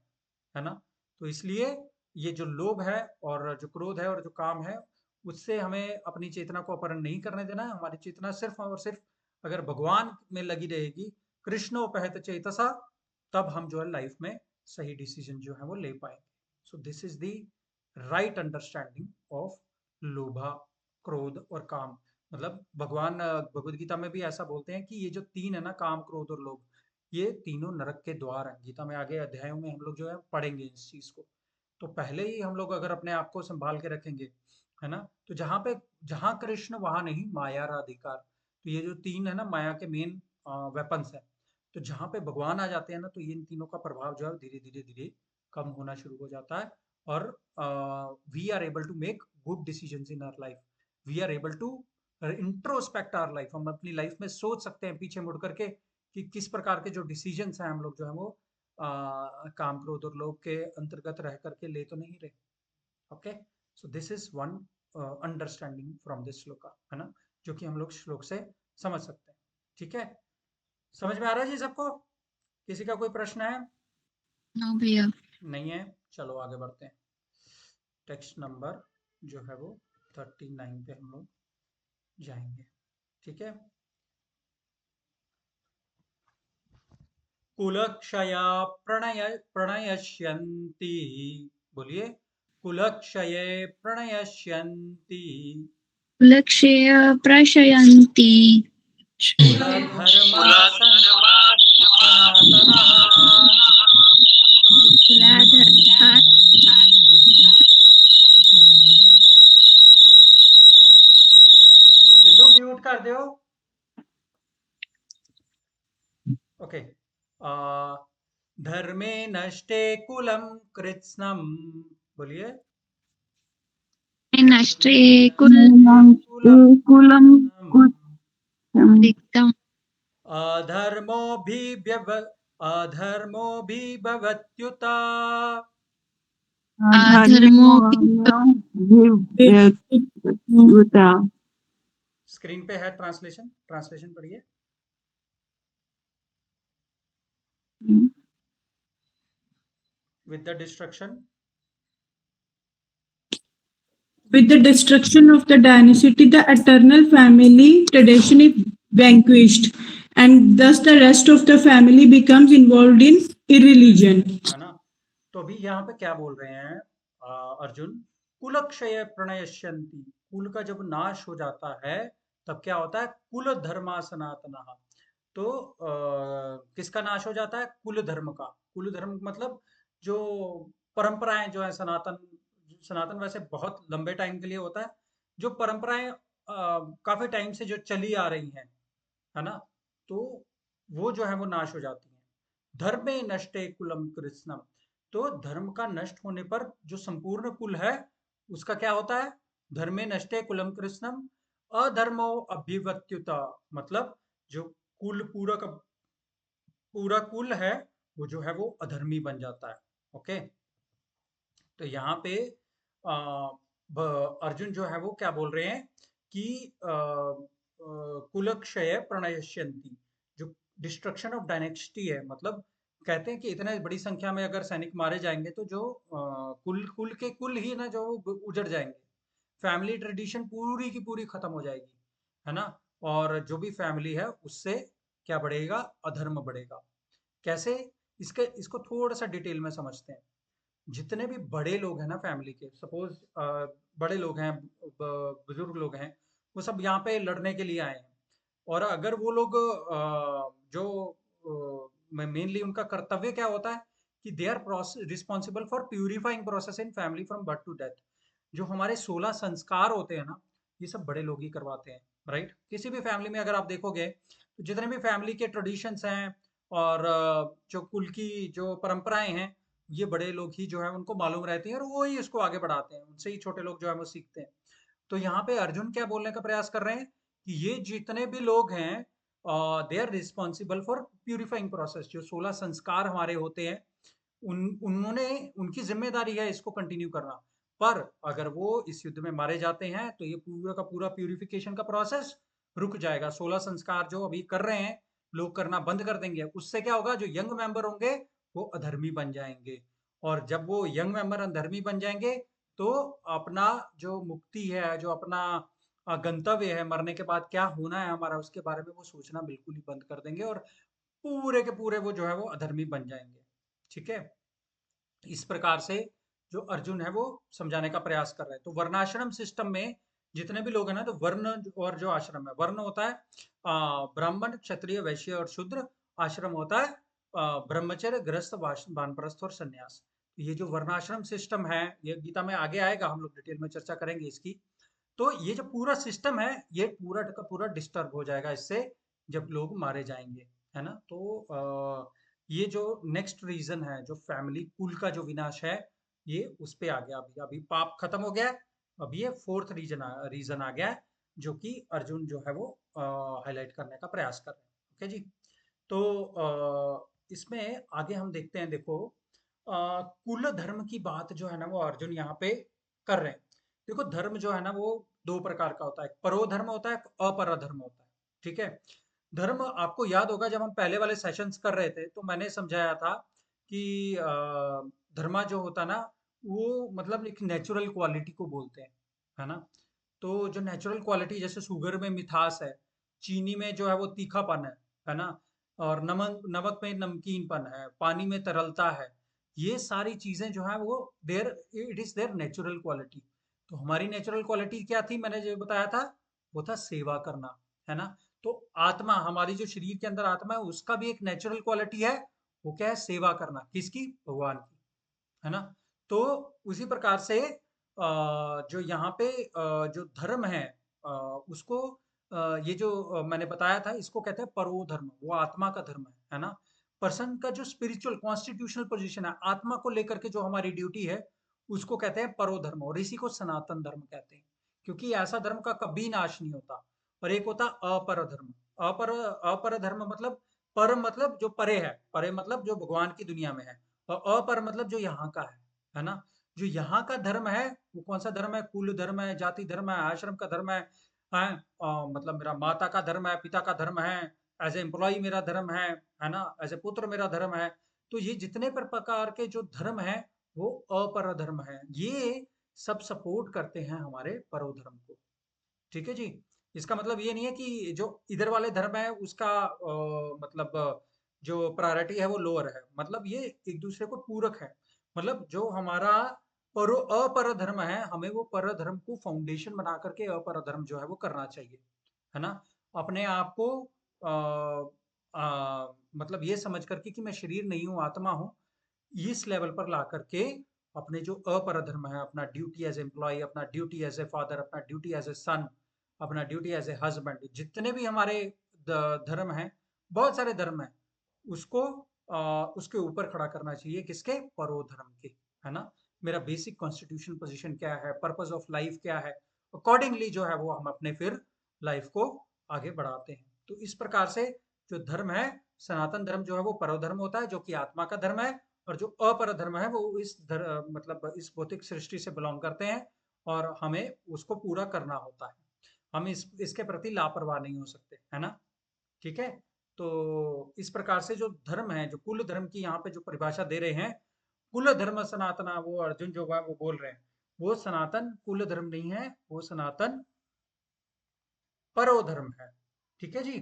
है ना। तो इसलिए ये जो लोभ है और जो क्रोध है और जो काम है, उससे हमें अपनी चेतना को अपहरण नहीं करने देना है। हमारी चेतना सिर्फ और सिर्फ अगर भगवान में लगी रहेगी, कृष्णोपहत चेतसा, तब हम जो है लाइफ में सही डिसीजन जो है वो ले पाएंगे। So this is the right understanding of लोभा, क्रोध और काम। मतलब भगवान भगवद गीता में भी ऐसा बोलते हैं कि ये जो तीन है ना, काम क्रोध और लोभ, ये तीनों नरक के द्वार हैं। गीता में आगे अध्यायों में हम लोग जो है पढ़ेंगे इस चीज को। तो पहले ही हम लोग अगर अपने आप को संभाल के रखेंगे, है ना, तो जहाँ कृष्ण वहां नहीं माया राधिकार। तो ये जो तीन है ना, माया के मेन वेपन्स है। तो जहाँ पे भगवान आ जाते हैं ना, तो इन तीनों का प्रभाव जो है धीरे धीरे धीरे कम होना शुरू हो जाता है। और we are able to make good decisions in our life. We are able to introspect our life. हम अपनी लाइफ में सोच सकते हैं पीछे मुड़ करके कि किस प्रकार के जो डिसीजंस हैं हम लोग जो है वो काम क्रोध और लोभ के अंतर्गत रह करके ले तो नहीं रहे। Okay, so this is one understanding from this shloka, है ना, जो कि हम लोग श्लोक से समझ सकते हैं। ठीक है, समझ में आ रहा है जी सबको? किसी का कोई प्रश्न है? नो भैया। नहीं है? चलो आगे बढ़ते हैं। टेक्स्ट नंबर जो है वो 39 पे हम लोग जाएंगे। ठीक है, कुलक्षया प्रणयश्यन्ति। बोलिए, कुलक्षये प्रणयश्यन्ति लक्ष्य प्रशयन्ति कुलधर्मा सनातनः। कुलाधर्मा बिंदु म्यूट कर दो। ओके, धर्मे नष्टे कुलं कृत्स्नम्। बोलिए, नष्टे धर्मे कुल नष्टे कुलं कुलम कृत्स्नम् दिक्तम् अधर्मोऽभिव्यव अधर्मोऽभिभवत्युत। अधर्मो स्क्रीन पे है ट्रांसलेशन, ट्रांसलेशन पढ़िए। With the destruction With the destruction of the dynasty, the eternal family tradition is vanquished, and thus the rest of the family becomes involved in irreligion. है ना। तो अभी यहाँ पे क्या बोल रहे हैं अर्जुन? कुलक्षय प्रणयश्यन्ति। कुल का जब नाश हो जाता है तब क्या होता है? कुल धर्मा सनातनः। तो किसका नाश हो जाता है? कुल धर्म का। कुल धर्म मतलब जो परंपराएं जो है सनातन। सनातन वैसे बहुत लंबे टाइम के लिए होता है। जो परंपराएं काफी टाइम से जो चली आ रही हैं, है ना, तो वो जो है वो नाश हो जाती हैं। धर्मे नष्टे कुलम कृत्स्नम। तो धर्म का नष्ट होने पर जो संपूर्ण कुल है उसका क्या होता है? धर्मे नष्टे कुलम कृत्स्नम अधर्मो अभिवत्युता। मतलब जो कुल पूरा कुल है वो जो है वो अधर्मी बन जाता है। ओके, तो यहाँ पे अर्जुन जो है वो क्या बोल रहे हैं कि कुलक्षय प्रणयश्यन्ति, जो डिस्ट्रक्शन ऑफ डायनेस्टी है, मतलब कहते हैं कि इतने बड़ी संख्या में अगर सैनिक मारे जाएंगे तो जो कुल कुल के कुल ही ना जो उजड़ जाएंगे। फैमिली ट्रेडिशन पूरी की पूरी खत्म हो जाएगी, है ना। और जो भी फैमिली है उससे क्या बढ़ेगा? अधर्म बढ़ेगा। कैसे? इसको थोड़ा सा डिटेल में समझते हैं। जितने भी बड़े लोग हैं ना फैमिली के, सपोज बड़े लोग हैं, बुजुर्ग लोग हैं, वो सब यहाँ पे लड़ने के लिए आए हैं। और अगर वो लोग जो मेनली उनका कर्तव्य क्या होता है कि they are responsible for purifying process in family from birth to death. जो हमारे 16 संस्कार होते हैं ना, ये सब बड़े लोग ही करवाते हैं, राइट। किसी भी फैमिली में अगर आप देखोगे तो जितने भी फैमिली के ट्रेडिशंस हैं और जो कुल की जो परंपराएं हैं, ये बड़े लोग ही जो है उनको मालूम रहती है और वो ही इसको आगे बढ़ाते हैं। उनसे ही छोटे लोग जो है वो सीखते हैं। तो यहाँ पे अर्जुन क्या बोलने का प्रयास कर रहे हैं कि ये जितने भी लोग हैं they are responsible for purifying process. जो 16 संस्कार हमारे होते हैं उन्होंने उनकी जिम्मेदारी है इसको कंटिन्यू करना। पर अगर वो इस युद्ध में मारे जाते हैं तो ये पूरा का पूरा प्यूरिफिकेशन का प्रोसेस रुक जाएगा। 16 संस्कार जो अभी कर रहे हैं लोग करना बंद कर देंगे। उससे क्या होगा? जो यंग मेंबर होंगे वो अधर्मी बन जाएंगे। और जब वो यंग मेंबर अधर्मी बन जाएंगे तो अपना जो मुक्ति है, जो अपना गंतव्य है, मरने के बाद क्या होना है हमारा, उसके बारे में वो सोचना बिल्कुल ही बंद कर देंगे और पूरे के पूरे वो जो है वो अधर्मी बन जाएंगे। ठीक है, इस प्रकार से जो अर्जुन है वो समझाने का प्रयास कर रहे हैं। तो वर्णाश्रम सिस्टम में जितने भी लोग हैं ना, तो वर्ण और जो आश्रम है, वर्ण होता है ब्राह्मण, क्षत्रिय, वैश्य और शूद्र। आश्रम होता है ब्रह्मचर्य, गृहस्थ, वानप्रस्थ और सन्यास। तो ये जो वर्णाश्रम सिस्टम है, ये गीता में आगे आएगा, हम लोग डिटेल में चर्चा करेंगे इसकी। तो ये जो पूरा सिस्टम है, ये पूरा का पूरा डिस्टर्ब हो जाएगा इससे, जब लोग मारे जाएंगे, है ना। तो ये जो नेक्स्ट रीजन है, जो फैमिली कुल का जो विनाश है, ये उस पे आ गया। अभी अभी पाप खत्म हो गया है, अब ये फोर्थ रीजन आ गया है, जो कि अर्जुन जो है वो हाईलाइट करने का प्रयास कर रहे हैं। ओके जी। तो इसमें आगे हम देखते हैं, देखो कुल धर्म की बात जो है ना, वो अर्जुन यहाँ पे कर रहे हैं। देखो धर्म जो है ना, वो दो प्रकार का होता है, एक परो धर्म होता है, एक अपरा धर्म होता है। ठीक है। धर्म, आपको याद होगा जब हम पहले वाले सेशंस कर रहे थे, तो मैंने समझाया था कि धर्मा जो होता ना, वो मतलब एक नेचुरल क्वालिटी को बोलते हैं, है ना। तो जो नेचुरल क्वालिटी, जैसे शुगर में मिठास है, चीनी में जो है वो तीखापन है ना, और नमक नमक में नमकीनपन है, पानी में तरलता है। ये सारी चीजें जो है वो there, it is their natural quality. तो हमारी नेचुरल क्वालिटी क्या थी, मैंने जो बताया था, वो था सेवा करना, है ना। तो आत्मा, हमारी जो शरीर के अंदर आत्मा है, उसका भी एक नेचुरल क्वालिटी है, वो क्या है, सेवा करना। किसकी? भगवान की, है ना। तो उसी प्रकार से जो यहाँ पे जो धर्म है, उसको ये जो मैंने बताया था, इसको कहते हैं परो धर्म, वो आत्मा का धर्म है ना। पर्सन का जो स्पिरिचुअल कॉन्स्टिट्यूशनल पोजीशन है, आत्मा को लेकर के जो हमारी ड्यूटी है, उसको कहते हैं परो धर्म, और इसी को सनातन धर्म कहते हैं। क्योंकि ऐसा धर्म का कभी नाश नहीं होता। और एक होता अपर धर्म। अपर धर्म मतलब, पर मतलब जो परे है, परे मतलब जो भगवान की दुनिया में है, और अपर मतलब जो यहाँ का है ना। जो यहाँ का धर्म है, वो कौन सा धर्म है? कुल धर्म है, जाति धर्म है, आश्रम का धर्म है, मतलब मेरा माता का धर्म है, पिता का धर्म है, एज ए एम्प्लॉय मेरा धर्म है ना, एज ए पुत्र मेरा धर्म है। तो ये जितने प्रकार के जो धर्म है, वो अपर धर्म है। ये सब सपोर्ट करते हैं हमारे परो धर्म को। ठीक है जी। इसका मतलब ये नहीं है कि जो इधर वाले धर्म है उसका मतलब जो प्रायोरिटी है वो लोअर है, मतलब ये एक दूसरे को पूरक है। मतलब जो हमारा अपर धर्म है, हमें वो पर धर्म को फाउंडेशन बना करके अपर धर्म जो है वो करना चाहिए, है ना। अपने आप को मतलब ये समझ करके कि मैं शरीर नहीं हूँ, आत्मा हूँ, इस लेवल पर ला करके अपने जो अपर धर्म है, अपना ड्यूटी एज एम्प्लॉय, अपना ड्यूटी एज ए फादर, अपना ड्यूटी एज ए सन, अपना ड्यूटी एज ए हस्बैंड, जितने भी हमारे धर्म हैं, बहुत सारे धर्म हैं, उसको उसके ऊपर खड़ा करना चाहिए। किसके? परो धर्म के, है ना। मेरा बेसिक कॉन्स्टिट्यूशन पोजीशन क्या है, पर्पस ऑफ लाइफ क्या है, अकॉर्डिंगली जो है वो हम अपने फिर लाइफ को आगे बढ़ाते हैं। तो इस प्रकार से जो धर्म है, सनातन धर्म जो है वो परो धर्म होता है, जो कि आत्मा का धर्म है। और जो अपर धर्म है, वो इस मतलब इस भौतिक सृष्टि से बिलोंग करते हैं, और हमें उसको पूरा करना होता है। हम इसके प्रति लापरवाह नहीं हो सकते, है ना। ठीक है। तो इस प्रकार से जो धर्म है, जो कुल धर्म की यहाँ पे जो परिभाषा दे रहे हैं, कुल धर्म सनातना, वो अर्जुन जो है वो बोल रहे हैं, वो सनातन कुल धर्म नहीं है, वो सनातन परो धर्म है। ठीक है जी।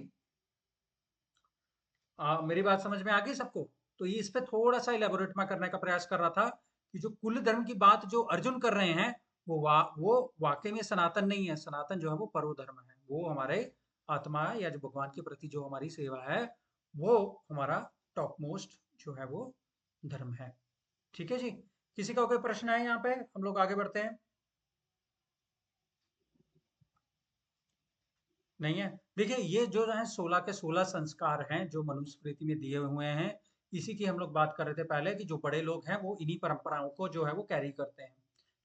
मेरी बात समझ में आ गई सबको? तो ये इस पे थोड़ा सा इलेबोरेट मैं करने का प्रयास कर रहा था, कि जो कुल धर्म की बात जो अर्जुन कर रहे हैं, वो वाकई में सनातन नहीं है। सनातन जो है वो परो धर्म है, वो हमारे आत्मा या जो भगवान के प्रति जो हमारी सेवा है, वो हमारा टॉप मोस्ट जो है वो धर्म है। ठीक है जी। किसी का कोई प्रश्न है यहाँ पे? हम लोग आगे बढ़ते हैं। नहीं है? देखिए, ये जो है 16 के 16 संस्कार हैं जो मनुस्मृति में दिए हुए हैं। इसी की हम लोग बात कर रहे थे पहले, कि जो बड़े लोग हैं वो इन्हीं परंपराओं को जो है वो कैरी करते हैं।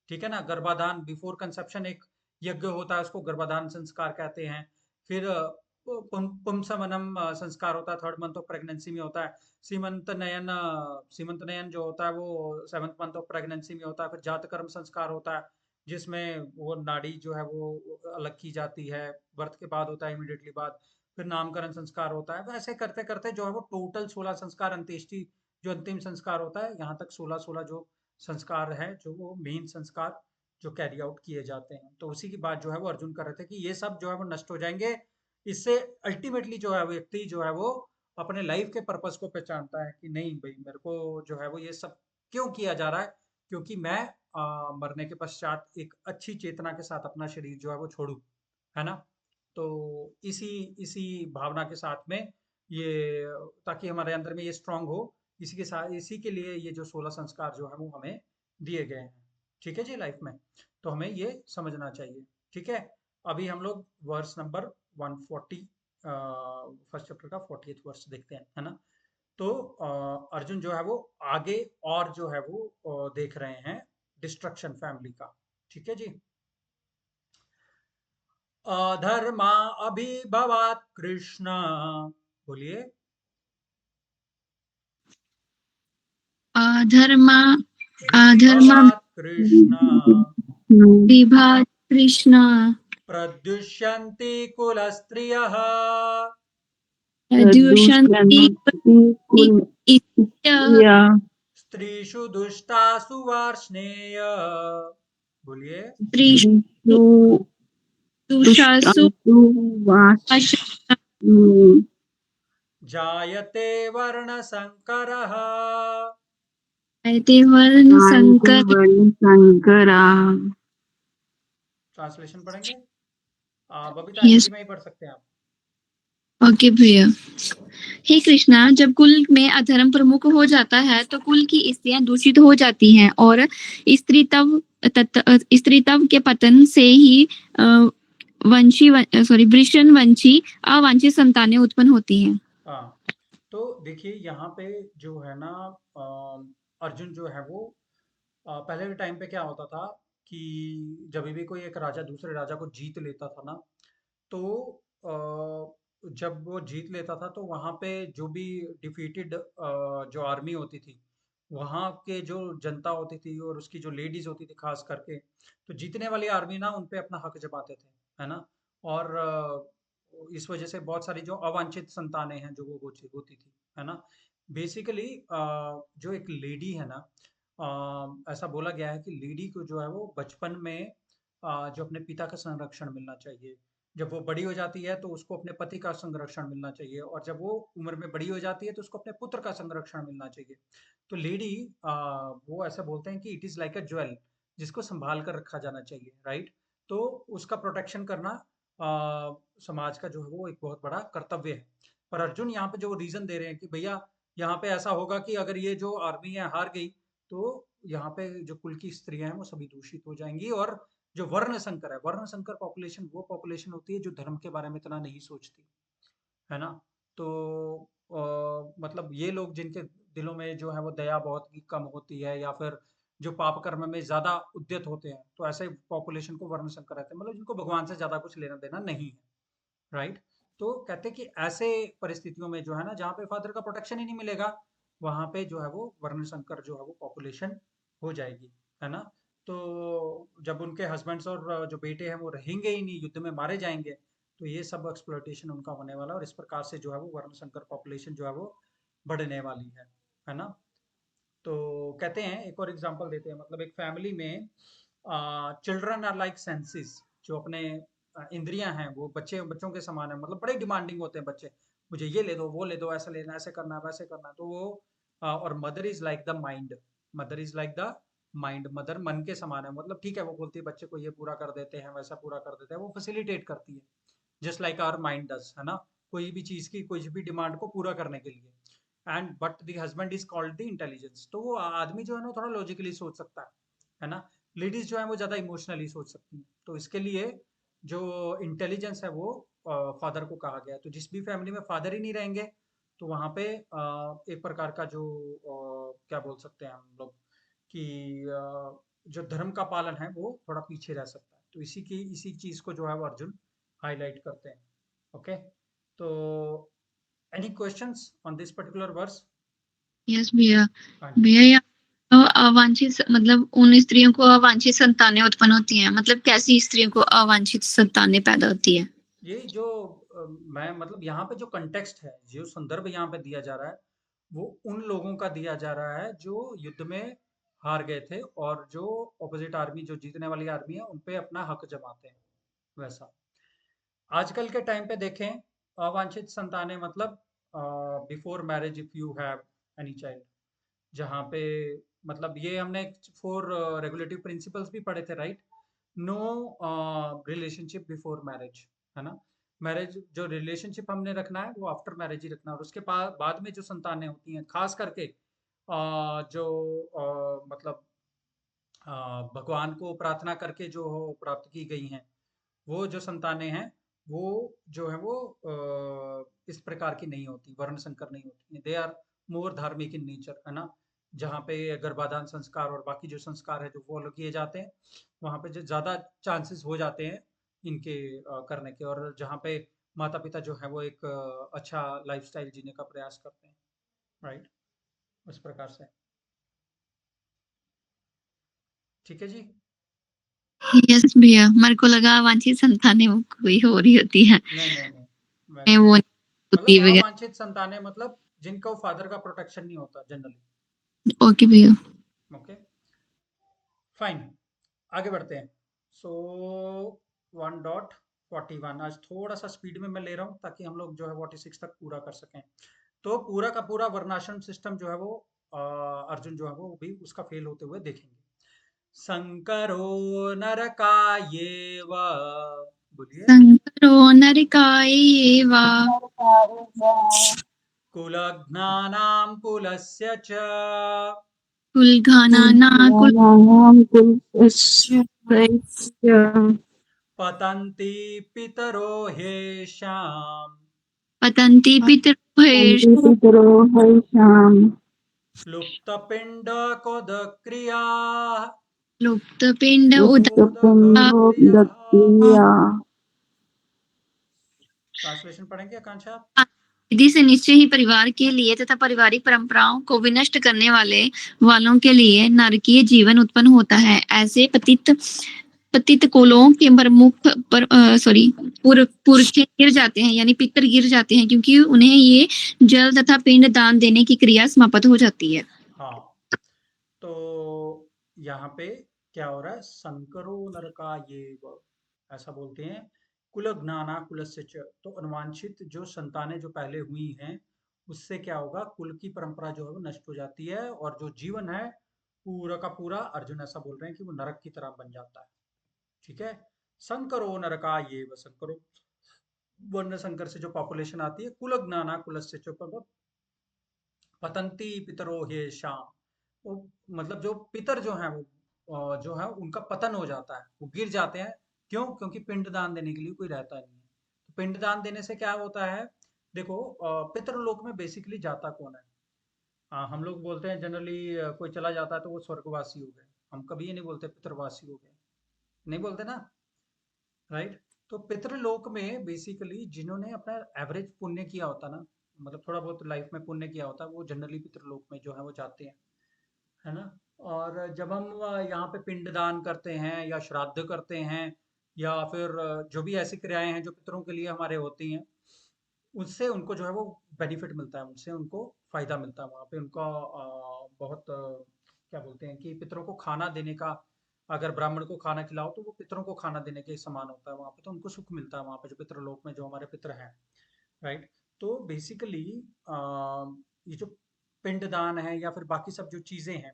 ठीक है ना। गर्भाधान, बिफोर कंसेप्शन एक यज्ञ होता है, उसको गर्भाधान संस्कार कहते हैं। फिर पुंसवनम संस्कार होता है, 3rd मंथ ऑफ प्रेगनेंसी में होता है। सीमंत नयन जो होता है वो 7th मंथ ऑफ प्रेगनेंसी में होता है। फिर जातकर्म संस्कार होता है, जिसमें वो नाड़ी जो है वो अलग की जाती है, बर्थ के बाद होता है, इमिडिएटली बाद। फिर नामकरण संस्कार होता है। वैसे करते करते जो है वो टोटल 16 संस्कार, अंत्येष्टि जो अंतिम संस्कार होता है, यहाँ तक 16 जो संस्कार है, जो वो मेन संस्कार जो कैरी आउट किए जाते हैं। तो उसी की बात जो है वो अर्जुन कर रहे थे, कि ये सब जो है वो नष्ट हो जाएंगे। इससे अल्टीमेटली जो है व्यक्ति जो है वो अपने लाइफ के पर्पस को पहचानता है, कि नहीं भाई, मेरे को जो है वो ये सब क्यों किया जा रहा है, क्योंकि मैं मरने के पश्चात एक अच्छी चेतना के साथ अपना शरीर जो है वो छोड़ूं, है ना? तो इसी इसी भावना के साथ में ये, ताकि हमारे अंदर में ये स्ट्रांग हो, इसी के साथ, इसी के लिए ये जो 16 संस्कार जो है वो हमें दिए गए हैं। ठीक है जी, लाइफ में तो हमें ये समझना चाहिए। ठीक है, अभी हम लोग वर्स नंबर 140, फर्स्ट चैप्टर का 40th वर्स देखते हैं, है ना? तो अर्जुन जो है वो आगे और जो है वो देख रहे हैं डिस्ट्रक्शन फैमिली का। ठीक है जी। अधर्मा अभिभवात कृष्ण, बोलिए। अधर्मा विभवात कृष्ण, विभात कृष्ण प्रद्युष्यन्ति कुलस्त्रियः, प्रद्युषन्ति स्त्रीषु दुष्टासु वार्ष्णेय, बोलिए। स्त्रीषु दुष्टासु जायते वर्णसंकरः, वर्ण संकर। ट्रांसलेशन पढ़ेंगे? बबीता, Yes. हिंदी में ही पढ़ सकते हैं आप। ओके भैया। हे कृष्णा, जब कुल में अधर्म प्रमुख हो जाता है तो कुल की स्त्रियां दूषित हो जाती हैं और स्त्रीत्व के पतन से ही वृषण वंशी अवांछित संतानें उत्पन्न होती हैं। हाँ, तो देखिए यहाँ पे जो है ना, अर्जुन जो है वो पहले के टाइम पे क्या होता था कि जब भी कोई एक राजा दूसरे राजा को जीत लेता था ना, तो जब वो जीत लेता था तो वहाँ पे जो भी डिफीटेड जो आर्मी होती थी, वहाँ के जो जनता होती थी और उसकी जो लेडीज होती थी खास करके, तो जीतने वाली आर्मी ना उन पे अपना हक जमाते थे, है ना? और इस वजह से बहुत सारी जो अवांछित संतानें हैं जो वो होती होती थी, है ना? बेसिकली जो एक लेडी है ना, ऐसा बोला गया है कि लेडी को जो है वो बचपन में जो अपने पिता का संरक्षण मिलना चाहिए, जब वो बड़ी हो जाती है तो उसको अपने पति का संरक्षण मिलना चाहिए, और जब वो उम्र में बड़ी हो जाती है तो उसको अपने पुत्र का संरक्षण मिलना चाहिए। तो लेडी, वो ऐसा बोलते हैं कि it is like a jewel, जिसको संभाल कर रखा जाना चाहिए, राइट? तो उसका प्रोटेक्शन करना समाज का जो है वो एक बहुत बड़ा कर्तव्य है। पर अर्जुन यहाँ पे जो रीजन दे रहे हैं कि भैया यहाँ पे ऐसा होगा कि अगर ये जो आर्मी है हार गई तो यहाँ पे जो कुल की स्त्रियां हैं वो सभी दूषित हो जाएंगी, और जो वर्ण संकर है, वर्ण संकर पॉपुलेशन वो पॉपुलेशन होती है जो धर्म के बारे में इतना नहीं सोचती, है ना? तो मतलब ये लोग जिनके दिलों में जो है वो दया बहुत ही कम होती है, या फिर जो पाप कर्म में ज्यादा उद्यत होते हैं, तो ऐसे पॉपुलेशन को वर्ण संकर कहते हैं, मतलब जिनको भगवान से ज्यादा कुछ लेना देना नहीं है, राइट? तो कहते हैं कि ऐसे परिस्थितियों में जो है ना, जहाँ पे फादर का प्रोटेक्शन ही नहीं मिलेगा, वहां पे जो है वो वर्ण संकर जो है वो पॉपुलेशन हो जाएगी, है ना? तो जब उनके हस्बैंड्स और जो बेटे हैं वो रहेंगे ही नहीं, युद्ध में मारे जाएंगे, तो ये सब एक्सप्लॉइटेशन उनका होने वाला है, और इस प्रकार से जो है वो वर्ण संकर पॉपुलेशन जो है वो बढ़ने वाली है ना? तो कहते हैं, एक और एग्जांपल देते हैं, मतलब एक फैमिली में चिल्ड्रन आर लाइक सेंसेस, जो अपने इंद्रियां हैं वो बच्चों के समान है, मतलब बड़े डिमांडिंग होते हैं बच्चे, मुझे ये ले दो, वो ले दो, ऐसा लेना, ऐसे करना, वैसे करना, तो वो और mother is like the mind, mother is like the mind, mother मन के समान है, मतलब ठीक है, वो बोलती है बच्चे को ये पूरा कर देते हैं, वैसा पूरा कर देते हैं, वो फैसिलिटेट करती है, just like our mind does, है ना? कोई भी चीज की कोई भी डिमांड को पूरा करने के लिए। And but the husband is called the intelligence, तो वो आदमी जो है ना थोड़ा लॉजिकली सोच सकता है ना? लेडीज जो है वो ज्यादा इमोशनली सोच सकती हैं, तो इसके लिए जो इंटेलिजेंस है वो फादर को कहा गया है। तो जिस भी फैमिली में फादर ही नहीं रहेंगे तो वहाँ पे एक प्रकार का जो क्या बोल सकते हैं हम लोग कि जो धर्म का पालन है वो थोड़ा पीछे रह सकता है, तो इसी चीज को जो है वो अर्जुन हाईलाइट करते हैं। ओके, तो any questions on this particular verse? Yes भैया। हाँ जी। भैया यहाँ अवांछित मतलब उन स्त्रियों को अवांछित संतानें उत्पन्न होती हैं, मतलब कैसी स्त्रियों को अवांछित संतानें पैदा होती है? ये जो मैं मतलब यहाँ पे जो कंटेक्स्ट है, जो संदर्भ यहाँ पे दिया जा रहा है, वो उन लोगों का दिया जा रहा है जो युद्ध में हार गए थे, और जो ऑपोजिट आर्मी, जो जीतने वाली आर्मी है, उन पे अपना हक जमाते हैं, वैसा। आजकल के टाइम पे देखें, अवांछित संतानें मतलब before marriage if you have any child, जहाँ पे मतलब ये हमने 4 रेगुलेटिव प्रिंसिपल्स भी पढ़े थे, right? No relationship before marriage, है ना? मैरिज जो रिलेशनशिप हमने रखना है वो आफ्टर मैरिज ही रखना है, और उसके बाद में जो संतानें होती हैं, खास करके जो मतलब भगवान को प्रार्थना करके जो प्राप्त की गई हैं, वो जो संतानें हैं, वो जो है वो इस प्रकार की नहीं होती, वर्ण संकर नहीं होती हैं। दे आर मोर धार्मिक इन नेचर, है ना? जहाँ पे गर्भाधान संस्कार और बाकी जो संस्कार है जो फॉलो किए जाते हैं, वहाँ पे जो ज़्यादा चांसेस हो जाते हैं इनके करने के, और जहाँ पे माता पिता जो है वो एक अच्छा लाइफस्टाइल जीने का प्रयास करते हैं, राइट? उस प्रकार से। ठीक है जी। यस भैया, मेरे को लगा अवांछित संतानें कोई हो रही होती है, नहीं नहीं नहीं, मैं वैसे वो नहीं। नहीं होती मतलब वगैरह। अवांछित संतानें मतलब जिनको फादर का प्रोटेक्शन नहीं होता जनरली। ओके भैया। ओके, फाइन, आगे बढ़ते हैं। सो 1.41, आज थोड़ा सा स्पीड में मैं ले रहा हूँ ताकि हम लोग जो है 46 तक पूरा कर सकें। तो पूरा का पूरा वर्णाश्रम सिस्टम जो है वो अर्जुन जो है वो भी उसका फेल होते हुए देखेंगे। शंकरो नरकायेव, बोलिए। शंकरो नरकायेव कुलघ्नानां कुलस्य च कुलघानानाकुल पतन्ति पितरो ह्येषाम् पतन्ति पितृभ्येष लुप्तपिण्डकोदक्रियाः लुप्तपिंड उदकक्रियः। ट्रांसलेशन पढ़ेंगे आकांक्षा आप? विधि से निश्चय ही परिवार के लिए तथा पारिवारिक परंपराओं को विनष्ट करने वालों के लिए नरकीय जीवन उत्पन्न होता है। ऐसे पतित कुलों के प्रमुख पुरखे गिर जाते हैं, यानी पितर गिर जाते हैं, क्योंकि उन्हें ये जल तथा पिंड दान देने की क्रिया समाप्त हो जाती है। हाँ, तो यहाँ पे क्या हो रहा है? संकरो नरका ये ऐसा बोलते हैं। कुल ज्ञाना कुलस्य च, तो अनुवांछित जो संतानें जो पहले हुई हैं उससे क्या होगा? कुल की परंपरा जो है वो नष्ट हो जाती है, और जो जीवन है पूरा का पूरा, अर्जुन ऐसा बोल रहे हैं कि वो नरक की तरह बन जाता है। ठीक है, संकरो नरका ये संकरो, वर्ण संकर से जो पॉपुलेशन आती है, कुल ज्ञाना कुलस्य च, पतंती पितरो हे शाम, वो मतलब जो पितर जो है वो जो है उनका पतन हो जाता है, वो गिर जाते हैं। क्यों? क्योंकि पिंडदान देने के लिए कोई रहता नहीं है। तो पिंडदान देने से क्या होता है? देखो, पितरलोक में बेसिकली जाता कौन है? हम लोग बोलते हैं जनरली कोई चला जाता है तो वो स्वर्गवासी हो गए, हम कभी ये नहीं बोलते पितरवासी हो गए, नहीं बोलते ना, राइट? तो पितृलोक में बेसिकली जिन्होंने अपना एवरेज पुण्य किया होता ना, मतलब थोड़ा बहुत लाइफ में पुण्य किया होता, वो जनरली पितृलोक में जो है वो जाते हैं, है ना? और जब हम यहाँ पे पिंडदान करते हैं या श्राद्ध करते हैं, या फिर जो भी ऐसी क्रियाएं हैं जो पितरों के लिए हमारे होती हैं, उससे उनको जो है वो बेनिफिट मिलता है, उनसे उनको फायदा मिलता है। वहाँ पे उनका बहुत क्या बोलते हैं कि पितरों को खाना देने का, अगर ब्राह्मण को खाना खिलाओ तो वो पितरों को खाना देने के समान होता है वहाँ पे, तो उनको सुख मिलता है वहाँ पे जो पितृलोक में जो हमारे पितर हैं, राइट? तो बेसिकली ये जो पिंडदान है या फिर बाकी सब जो चीज़ें हैं,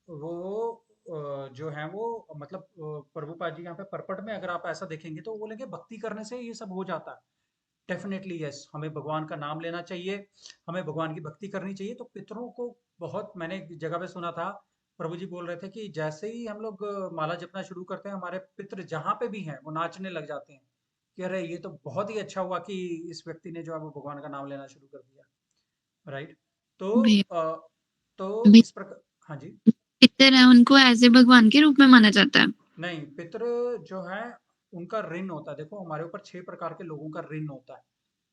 वो जो है वो मतलब प्रभुपाद जी यहाँ पे परपट में अगर आप ऐसा देखेंगे तो वो बोलेंगे भक्ति करने से ये सब हो जाता है। डेफिनेटली यस, हमें भगवान का नाम लेना चाहिए, हमें भगवान की भक्ति करनी चाहिए। तो पितरों को बहुत, मैंने एक जगह पे सुना था, प्रभु जी बोल रहे थे कि जैसे ही हम लोग माला जपना शुरू करते हैं, हमारे पितर जहाँ पे भी हैं वो नाचने लग जाते हैं कि अरे ये तो बहुत ही अच्छा हुआ कि इस व्यक्ति ने जो है वो भगवान का नाम लेना शुरू कर दिया, राइट? तो भैया, तो इस प्रकार, हाँ जी। पितर है, उनको ऐसे भगवान के रूप में माना जाता है। नहीं, पितृ जो है उनका ऋण होता है। देखो हमारे ऊपर 6 प्रकार के लोगों का ऋण होता है।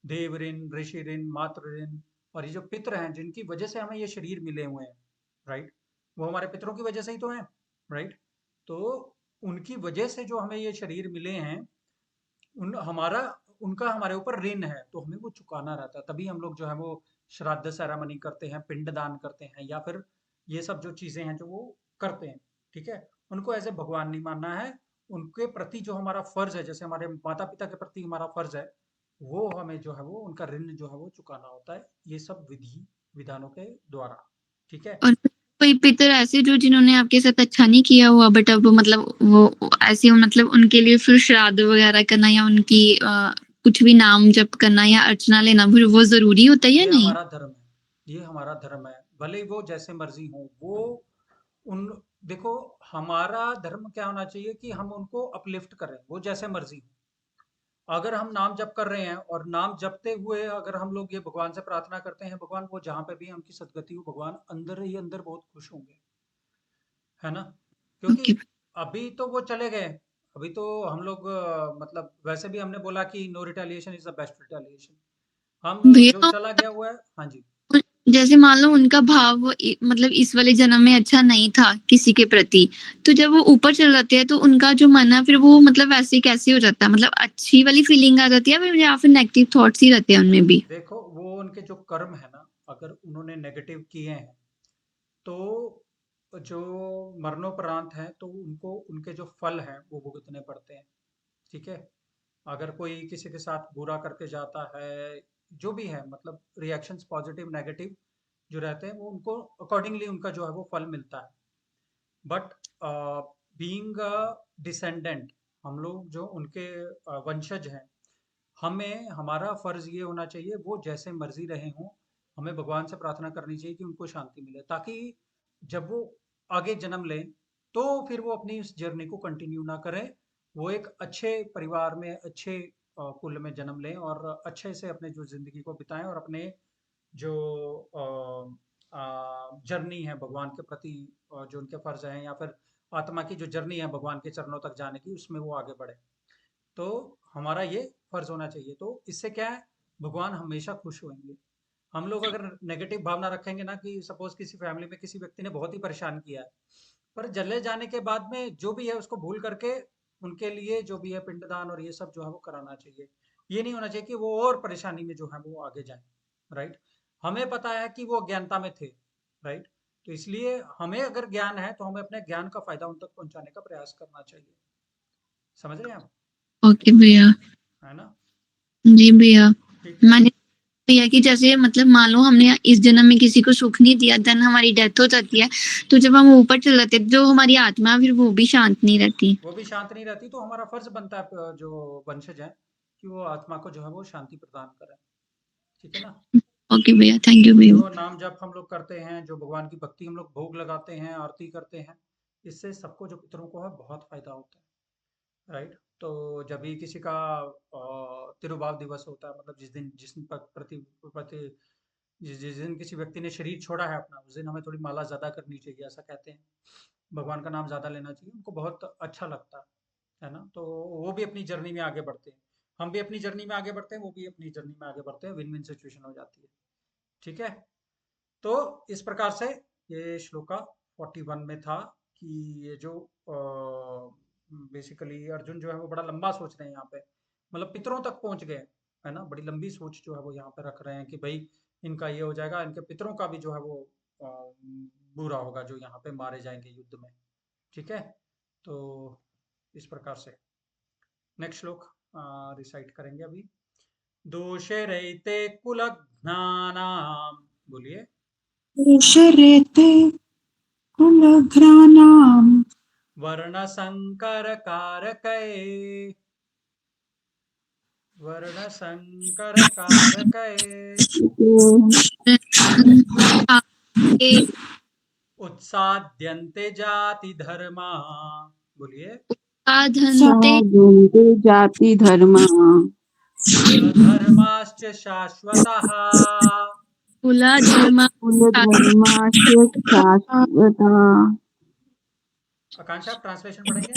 देव ऋण, ऋषि ऋण, मातृ ऋण, और ये जो पितृ हैं जिनकी वजह से हमें ये शरीर मिले हुए हैं, राइट? वो हमारे पितरों की वजह से ही तो हैं, राइट? तो उनकी वजह से जो हमें ये शरीर मिले हैं, उन हमारा उनका हमारे ऊपर ऋण है, तो हमें वो चुकाना रहता है। तभी हम लोग जो है वो श्राद्ध सेरेमनी करते हैं, पिंडदान करते हैं, या फिर ये सब जो चीजें हैं जो वो करते हैं, ठीक है? उनको ऐसे भगवान नहीं मानना है, उनके प्रति जो हमारा फर्ज है, जैसे हमारे माता पिता के प्रति हमारा फर्ज है, वो हमें जो है वो उनका ऋण जो है वो चुकाना होता है, ये सब विधि विधानों के द्वारा, ठीक है? और कोई पितर ऐसे जो जिन्होंने आपके साथ अच्छा नहीं किया हुआ बट अब मतलब वो ऐसे मतलब उनके लिए फिर श्राद्ध वगैरह करना या उनकी कुछ भी नाम जप करना या अर्चना लेना फिर वो ज़रूरी होता है या ये नहीं? हमारा धर्म है, ये हमारा धर्म है। भले ही वो जैसे मर्ज़ी हों, वो उन देखो, हमारा धर्म क्या होना चाहिए कि हम उनको अपलिफ्ट करें, वो जैसे मर्ज़ी हों। अगर हम नाम जप कर रहे हैं और नाम जपते हुए अगर हम लोग ये भगवान से प्रार्थना करते हैं, भगवान वो जहाँ पे भी उनकी सदगति हो, भगवान अंदर ही अंदर बहुत खुश होंगे, है ना? क्योंकि ओके। अभी तो वो चले गए, अभी तो हम लोग मतलब वैसे भी हमने बोला कि no retaliation is the best retaliation. हम जो भैया चला गया हुआ है, हाँ जी। जैसे मान लो उनका भाव मतलब इस वाले जन्म में अच्छा नहीं था किसी के प्रति, तो जब वो ऊपर चले जाते हैं तो उनका जो मन है फिर वो मतलब वैसे कैसे हो जाता है? मतलब अच्छी वाली फीलिंग आ जाती है फिर या फिर नेगेटिव थॉट्स ही रहते हैं उनमें भी? देखो, वो उनके जो कर्म है ना, अगर उन्होंने नेगेटिव किए हैं, तो जो मरणोपरांत हैं, तो उनको उनके जो फल हैं, वो भुगतने पड़ते हैं, ठीक है? अगर कोई किसी के साथ बुरा करके जाता है, जो भी है मतलब रिएक्शंस पॉजिटिव, नेगेटिव जो रहते हैं, वो उनको अकॉर्डिंगली उनका जो है वो फल मिलता है। बट बीइंग अ डिसेंडेंट, हम लोग जो उनके वंशज हैं, हमें हमारा फर्ज ये होना चाहिए वो जैसे मर्जी रहे हों, हमें भगवान से प्रार्थना करनी चाहिए कि उनको शांति मिले, ताकि जब वो आगे जन्म लें तो फिर वो अपनी इस जर्नी को कंटिन्यू ना करें, वो एक अच्छे परिवार में, अच्छे कुल में जन्म लें और अच्छे से अपने जो जिंदगी को बिताएं और अपने जो जर्नी है भगवान के प्रति, जो उनके फर्ज हैं या फिर आत्मा की जो जर्नी है भगवान के चरणों तक जाने की, उसमें वो आगे बढ़े। तो हमारा ये फर्ज होना चाहिए। तो इससे क्या है, भगवान हमेशा खुश होंगे। हम लोग अगर नेगेटिव भावना रखेंगे ना, कि सपोज किसी फैमिली में किसी व्यक्ति ने बहुत ही परेशान किया है, पर जले जाने के बाद में जो भी है उसको भूल करके उनके लिए जो भी है पिंडदान और ये सब जो है वो कराना चाहिए। ये नहीं होना चाहिए कि वो और परेशानी में जो है वो आगे जाए, राइट? हमें पता है कि वो अज्ञानता में थे, राइट? तो इसलिए हमें अगर ज्ञान है तो हमें अपने ज्ञान का फायदा उन तक पहुंचाने का प्रयास करना चाहिए। समझ रहे हैं आप? ओके भैया। है ना? जी भैया। ठीक है। मैंने भैया कि जैसे मतलब मान लो हमने इस जन्म में किसी को सुख नहीं दिया, देन हमारी डेथ हो जाती है, तो जब हम ऊपर चले जाते हैं जो हमारी आत्मा है फिर वो भी शांत नहीं रहती। वो भी शांत नहीं रहती, तो हमारा फर्ज बनता है जो वंशज है कि वो आत्मा को जो है वो शांति प्रदान करें। ठीक है ना? ओके भैया, थैंक यू भैया। जो नाम जप हम लोग करते हैं, जो भगवान की भक्ति हम लोग भोग लगाते हैं, आरती करते हैं, इससे सबको जो पितरों को है बहुत फायदा होता है, राइट? तो जब भी किसी का तिरुभाव दिवस होता है, मतलब जिस दिन जिस दिन प्रति प्रति जिस जिस दिन किसी व्यक्ति ने शरीर छोड़ा है अपना, उस दिन हमें थोड़ी माला ज्यादा करनी चाहिए, ऐसा कहते हैं। भगवान का नाम ज्यादा लेना चाहिए, उनको बहुत अच्छा लगता है ना? तो वो भी अपनी जर्नी में आगे बढ़ते हैं, हम भी अपनी जर्नी में आगे बढ़ते हैं, वो भी अपनी जर्नी में आगे बढ़ते हैं, विन विन सिचुएशन हो जाती है। ठीक है? तो इस प्रकार से ये श्लोका 41 में था कि ये जो बेसिकली अर्जुन जो है वो बड़ा लंबा सोच रहे हैं यहाँ पे, मतलब पितरों तक पहुंच गए, है ना? बड़ी लंबी सोच जो है वो यहाँ पे रख रहे हैं कि भाई इनका ये हो जाएगा, इनके पितरों का भी जो है वो अ, बुरा होगा जो यहाँ पे मारे जाएंगे युद्ध में। ठीक है? तो इस प्रकार से नेक्स्ट श्लोक रिसाइट करेंगे अभी। दोषे रहते कुल ज्ञानाम, बोलिए। शरेते कुलघ्राणाम् वर्ण संकर कारकै, वर्ण संकर कारकै उत्साद्यन्ते जाति धर्मा, बोलिए। साधनते साधन्ते जाति धर्मा कुलधर्माश्च शाश्वतः। कुला धर्मा कुल धर्मास्य शाश्वता। आकांक्षा, आप ट्रांसलेशन पढ़ेंगे?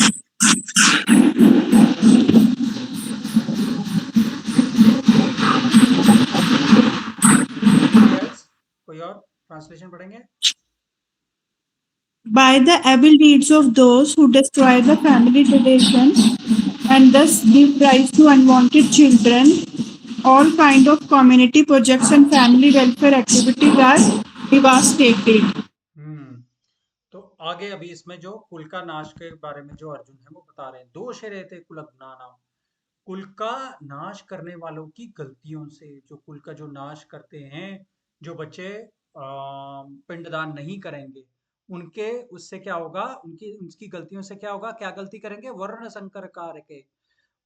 Anybody else? कोई और ट्रांसलेशन पढ़ेंगे? by the evil deeds of those who destroy the family tradition and thus give rise to unwanted children, all kind of community projects and family welfare activities are devastated. हम्म। तो आगे अभी इसमें जो कुल का नाश के बारे में जो अर्जुन है वो बता रहे हैं, दोष रहते कुल नाम, कुल का नाश करने वालों की गलतियों से, जो कुल का जो नाश करते हैं, जो बच्चे पिंडदान नहीं करेंगे, उनके उससे क्या होगा, उनकी गलतियों से क्या होगा, क्या गलती करेंगे, वर्ण संकर कार्य के,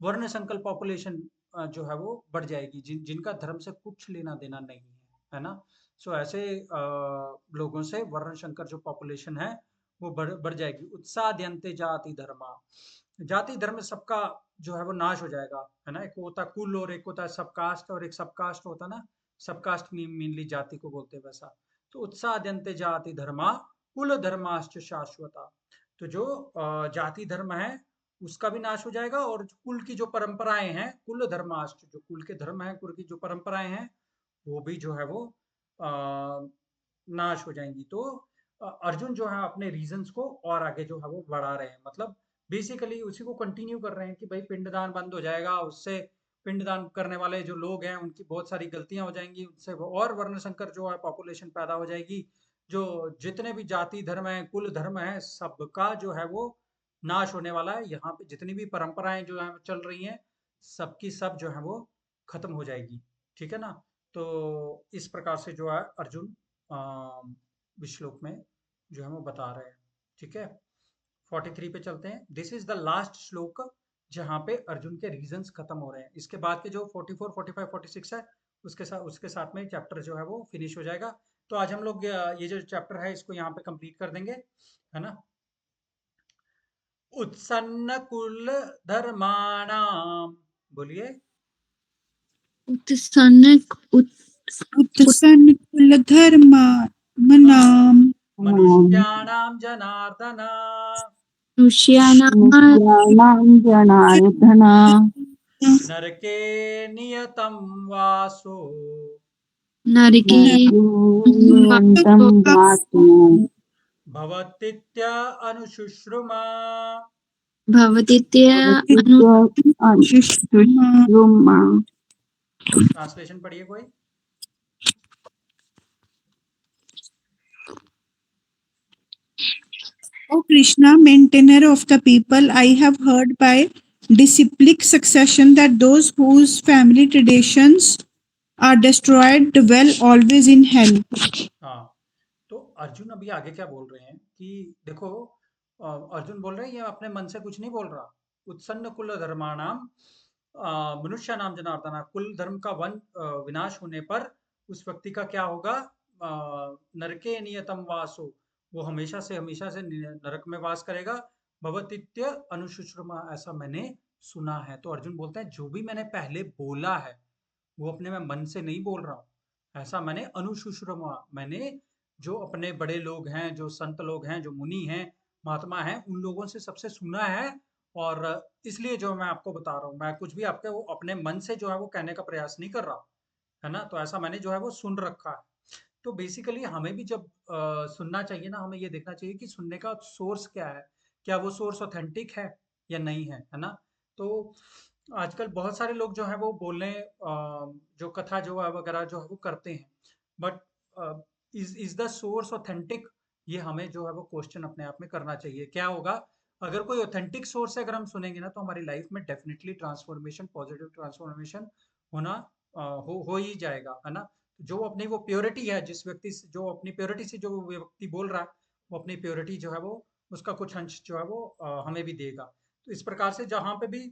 वर्ण संकर पॉपुलेशन जो है वो बढ़ जाएगी, जिनका धर्म से कुछ लेना देना नहीं है ना। सो ऐसे लोगों से वर्ण संकर जो पॉपुलेशन है वो बढ़ जाएगी। उत्साद्यन्ते जाति धर्मा, जाति धर्म सबका जो है वो नाश हो जाएगा, है ना। एक होता कुल और एक होता सब कास्ट, और एक सब कास्ट होता ना, सब कास्ट मेनली जाति को बोलते हैं वैसा। तो उत्साद्यन्ते जाति धर्मा कुल धर्माश्च शाश्वता, तो जो जाति धर्म है उसका भी नाश हो जाएगा, और कुल की जो परंपराएं हैं, कुल धर्माश्च, जो कुल के धर्म है, कुल की जो परंपराएं हैं वो भी जो है वो नाश हो जाएंगी। तो अर्जुन जो है अपने रीजंस को और आगे जो है वो बढ़ा रहे हैं, मतलब बेसिकली उसी को कंटिन्यू कर रहे हैं कि भाई पिंडदान बंद हो जाएगा, उससे पिंडदान करने वाले जो लोग हैं उनकी बहुत सारी गलतियां हो जाएंगी, उससे और वर्ण संकर जो है पॉपुलेशन पैदा हो जाएगी, जो जितने भी जाति धर्म है, कुल धर्म है, सबका जो है वो नाश होने वाला है। यहाँ पे जितनी भी परंपराएं जो है चल रही हैं, सबकी सब जो है वो खत्म हो जाएगी, ठीक है ना। तो इस प्रकार से जो है अर्जुन श्लोक में जो है वो बता रहे हैं, ठीक है। 43 पे चलते हैं। दिस इज द लास्ट श्लोक जहाँ पे अर्जुन के रीजंस खत्म हो रहे हैं। इसके बाद के जो 44, 45, 46 है उसके साथ में चैप्टर जो है वो फिनिश हो जाएगा। तो आज हम लोग ये जो चैप्टर है इसको यहाँ पे कंप्लीट कर देंगे, है ना। उत्सन्न कुल धर्माणाम, बोलिए। उत्सन्न उत्सन्न कुल धर्मा मनाम मनुष्याणाम जनार्दन मनुष्याणां जनार्दन नरके नियतं वासो नरके नियन्तं वासो भवतीत्य अनुशुश्रुमा। भवतीत्य अनुशुश्रुमा। ट्रांसलेशन पढ़िए कोई। O Krishna, maintainer of the people, I have heard by disciplic succession that those whose family traditions are destroyed dwell always in hell. हाँ, तो अर्जुन अभी आगे क्या बोल रहे हैं कि देखो, अर्जुन बोल रहे हैं ये अपने मन से कुछ नहीं बोल रहा। उत्सन्न कुल धर्माणाम मनुष्य नाम जनार्दन, कुल धर्म का विनाश होने पर उस व्यक्ति का क्या होगा, नरके नियतम वासो, वो हमेशा से नरक में वास करेगा। भवतीत्य अनुशुश्रुमा, ऐसा मैंने सुना है। तो अर्जुन बोलता है जो भी मैंने पहले बोला है वो अपने मैं मन से नहीं बोल रहा हूँ, ऐसा मैंने अनुशुश्रुमा, मैंने जो अपने बड़े लोग हैं, जो संत लोग हैं, जो मुनि हैं, महात्मा हैं, उन लोगों से सबसे सुना है, और इसलिए जो मैं आपको बता रहा हूँ। मैं कुछ भी आपके वो अपने मन से जो है वो कहने का प्रयास नहीं कर रहा, है ना। तो ऐसा मैंने जो है वो सुन रखा है। तो बेसिकली हमें भी जब सुनना चाहिए ना, हमें ये देखना चाहिए कि सुनने का सोर्स क्या है, क्या वो सोर्स ऑथेंटिक है या नहीं है ना। तो आजकल बहुत सारे लोग जो है वो बोलने जो कथा जो है वगैरह जो है वो करते हैं, but is the source authentic, ये हमें जो है वो क्वेश्चन अपने आप में करना चाहिए। क्या होगा अगर कोई ऑथेंटिक सोर्स से अगर हम सुनेंगे ना, तो हमारी लाइफ में डेफिनेटली ट्रांसफॉर्मेशन, पॉजिटिव ट्रांसफॉर्मेशन होना हो ही जाएगा, है ना। जो अपनी वो प्योरिटी है, जिस व्यक्ति से जो अपनी प्योरिटी से जो व्यक्ति बोल रहा है, वो अपनी प्योरिटी जो है वो उसका कुछ अंश जो है वो हमें भी देगा। तो इस प्रकार से जहाँ पे भी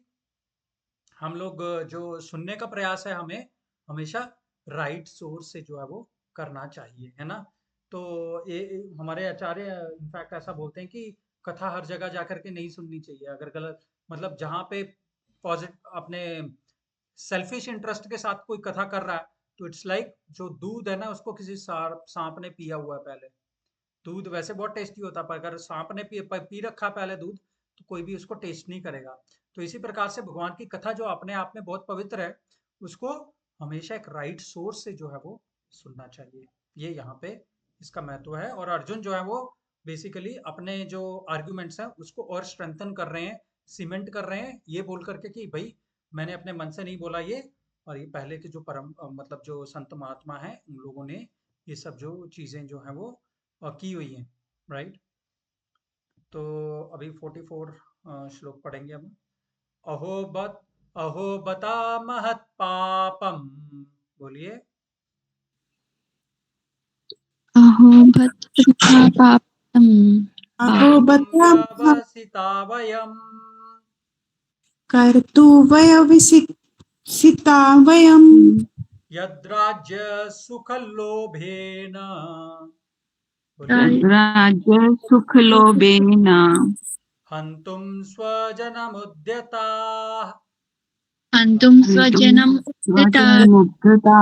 हम लोग जो सुनने का प्रयास है, हमें हमेशा राइट सोर्स से जो है वो करना चाहिए, है ना। तो ये हमारे आचार्य इनफैक्ट ऐसा बोलते हैं कि कथा हर जगह जाकर के नहीं सुननी चाहिए। अगर गलत, मतलब जहाँ पे पॉजिटिव अपने सेल्फिश इंटरेस्ट के साथ कोई कथा कर रहा है, तो इट्स लाइक जो दूध है ना, उसको किसी सांप ने पिया हुआ है पहले। दूध वैसे बहुत टेस्टी होता है, पर अगर सांप ने पी रखा पहले दूध, तो कोई भी उसको टेस्ट नहीं करेगा। तो इसी प्रकार से भगवान की कथा जो अपने आप में बहुत पवित्र है, उसको हमेशा एक राइट सोर्स से जो है वो सुनना चाहिए। ये यहाँ पे इसका महत्व है। और अर्जुन जो है वो बेसिकली अपने जो आर्ग्यूमेंट्स हैं उसको और स्ट्रेंथन कर रहे हैं, सीमेंट कर रहे हैं, ये बोल करके कि भाई मैंने अपने मन से नहीं बोला ये, और ये पहले के जो मतलब जो संत महात्मा हैं उन लोगों ने ये सब जो चीज़ें जो हैं वो की हुई हैं, राइट। तो अभी 44 श्लोक पढ़ेंगे हम। अहो बता महत पापम, बोलिए। अहो भद्रता पाप अहोबता व्यवसिता वयम् कर्तुवयविसिता वयम् यद्राज्य सुखलोभेन बोलिए राज्य सुखलोभेन हन्तुं स्वजनमुद्यताः हन्तुं स्वजनं स्वजनमुद्धता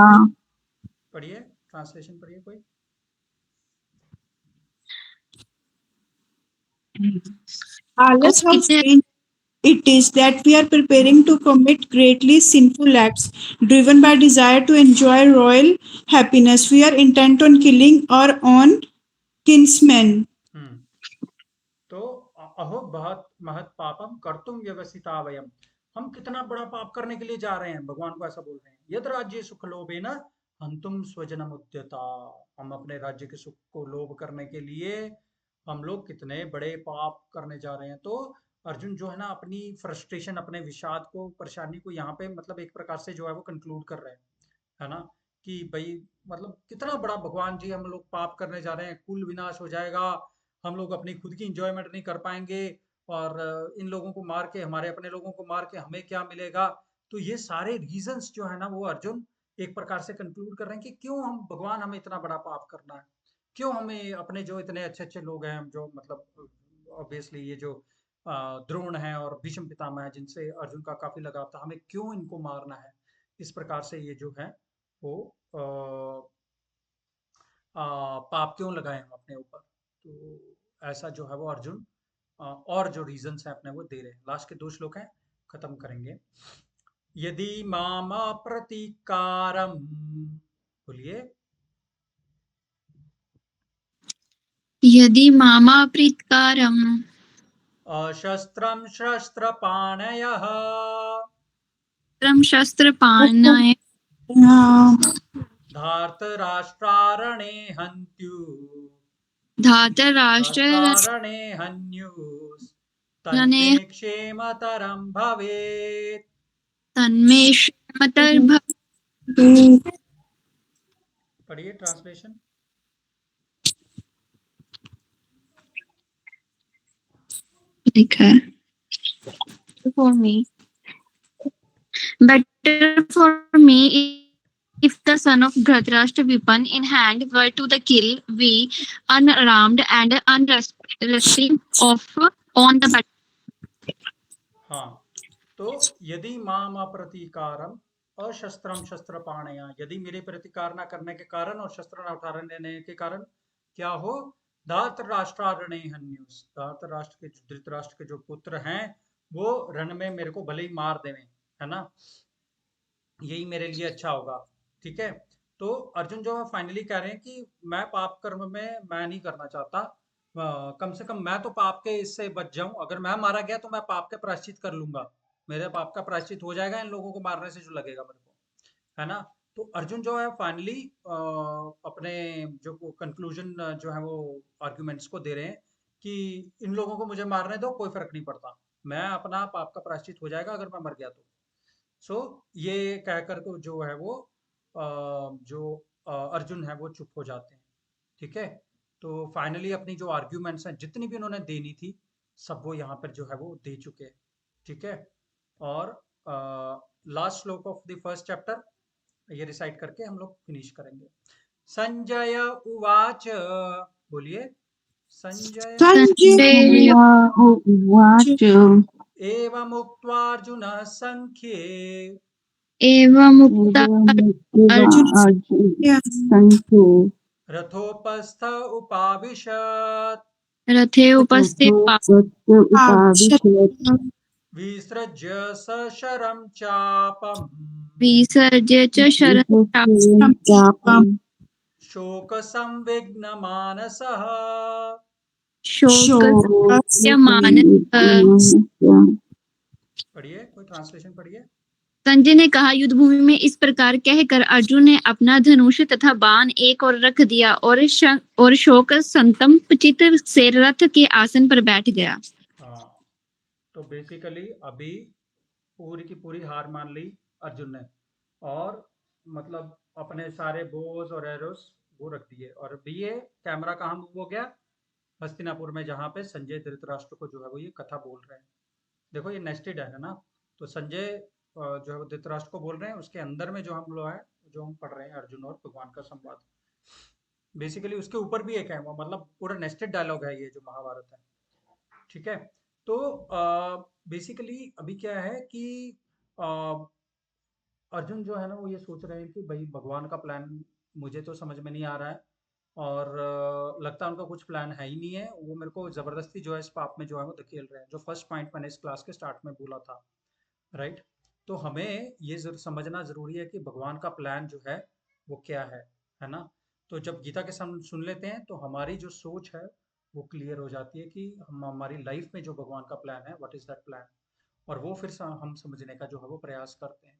पढ़िए ट्रांसलेशन पढ़िए कोई Alas, how कितने strange it is that we are preparing to commit greatly sinful acts, driven by desire to enjoy royal happiness. We are intent on killing our own kinsmen. तो अहो बहुत महत पापम कर्तुम व्यवसिता वयम हम कितना बड़ा पाप करने के लिए जा रहे हैं भगवान को ऐसा बोल रहे हैं यद राज्य सुख लोभे न हंतुम स्वजनम उद्यता हम अपने राज्य के सुख को लोभ करने के लिए हम लोग कितने बड़े पाप करने जा रहे हैं तो अर्जुन जो है ना अपनी फ्रस्ट्रेशन अपने विषाद को परेशानी को यहाँ पे मतलब एक प्रकार से जो है वो कंक्लूड कर रहे हैं है ना कि भाई मतलब कितना बड़ा भगवान जी हम लोग पाप करने जा रहे हैं कुल विनाश हो जाएगा हम लोग अपनी खुद की इंजॉयमेंट नहीं कर पाएंगे और इन लोगों को मार के हमारे अपने लोगों को मार के हमें क्या मिलेगा तो ये सारे रीजंस जो है ना वो अर्जुन एक प्रकार से कंक्लूड कर रहे हैं कि क्यों हम भगवान हमें इतना बड़ा पाप करना है क्यों हमें अपने जो इतने अच्छे अच्छे लोग हैं जो मतलब ऑब्वियसली ये जो द्रोण है और भीष्म पितामह है जिनसे अर्जुन का काफी लगाव था हमें क्यों इनको मारना है इस प्रकार से ये जो है वो पाप क्यों लगाए हम अपने ऊपर तो ऐसा जो है वो अर्जुन और जो रीजंस हैं अपने वो दे रहे हैं लास्ट के 2 श्लोक हैं खत्म करेंगे यदि माम प्रतीकारम बोलिए यदि मामा प्रीतकारम अशस्त्रम शस्त्रपाणयः शस्त्रपाणय धार्तराष्ट्रारणे हन्त्युः धातराष्ट्र शस्त्रारणे हन्युस्तन्मे क्षेमतरं भवेत् तन्मे श्रीमतर्भ पढ़िए ट्रांसलेशन लिखा है for me better for me if the son of Dhritarashtra weapon in hand were to the kill we unarmed and unresting off on the battle हाँ तो यदि माम अप्रतीकारम अशस्त्रम शस्त्रपाणया यदि मेरे प्रतिकार न करने के कारण और शस्त्र न उठा लेने के कारण क्या हो धार्तराष्ट्रारणे हन्युस धार्तराष्ट्र के धृतराष्ट्र के जो पुत्र हैं वो रण में मेरे को भले ही मार देवें है ना यही मेरे लिए अच्छा होगा ठीक है तो अर्जुन जो है फाइनली कह रहे हैं कि मैं पाप कर्म में मैं नहीं करना चाहता कम से कम मैं तो पाप के इससे बच जाऊं अगर मैं मारा गया तो मैं पाप के प्रायश्चित कर लूंगा मेरे पाप का प्रायश्चित हो जाएगा इन लोगों को मारने से जो लगेगा मेरे को है ना तो अर्जुन जो है फाइनली अपने जो कंक्लूजन जो है वो आर्ग्यूमेंट्स को दे रहे हैं कि इन लोगों को मुझे मारने दो कोई फर्क नहीं पड़ता मैं अपना पाप का प्रायश्चित हो जाएगा अगर मैं मर गया तो सो ये कहकर को जो है वो जो अर्जुन है वो चुप हो जाते हैं ठीक है तो फाइनली अपनी जो आर्ग्यूमेंट्स हैं जितनी भी उन्होंने देनी थी सब वो यहाँ पर जो है वो दे चुके हैं ठीक है और लास्ट श्लोक ऑफ द फर्स्ट चैप्टर ये रिसाइट करके हम लोग फिनिश करेंगे संजय उवाच बोलिए संजय संजय उवाच एवमुक्त्वार्जुनः संख्ये एवमुक्ता अर्जुन संख्ये रथोपस्थ उपाविशत् रथे उपस्थित उपाविशत् विसृज्य सशरं चापम् विसर्ज्य च चापम् शोकसंविघ्नमानसः शोकस्य मानस पढ़िए कोई ट्रांसलेशन पढ़िए संजय ने कहा युद्ध भूमि में इस प्रकार कहकर अर्जुन ने अपना धनुष तथा बाण एक और रख दिया और शोक संतप्त चित्त से रथ के आसन पर बैठ गया हाँ तो बेसिकली अभी पूरी की पूरी हार मान ली अर्जुन ने और मतलब अपने सारे बोज और एरोस वो रख दिए और अभी ये कैमरा कहाँ मूव हो गया हस्तिनापुर में, जहाँ पे संजय धृतराष्ट्र को जो है वो ये कथा बोल रहे हैं। देखो ये नेस्टेड है ना। तो संजय जो है वो धृतराष्ट्र को बोल रहे हैं, उसके अंदर में जो हम लोग है, जो हम पढ़ रहे हैं अर्जुन और भगवान का संवाद, बेसिकली उसके ऊपर भी एक है वो, मतलब पूरा नेस्टेड डायलॉग है ये जो महाभारत है। ठीक है। तो बेसिकली अभी क्या है कि अ, अर्जुन जो है ना वो ये सोच रहे हैं कि भाई भगवान का प्लान मुझे तो समझ में नहीं आ रहा है, और लगता है उनका कुछ प्लान है ही नहीं है। वो मेरे को जबरदस्ती जो है इस पाप में जो है वो धकेल रहे हैं, जो फर्स्ट पॉइंट मैंने इस क्लास के स्टार्ट में बोला था। राइट। तो हमें ये समझना जरूरी है कि भगवान का प्लान जो है वो क्या है ना। तो जब गीता के सुन लेते हैं तो हमारी जो सोच है वो क्लियर हो जाती है कि हम हमारी लाइफ में जो भगवान का प्लान है, व्हाट इज दैट प्लान, और वो फिर हम समझने का जो है वो प्रयास करते हैं।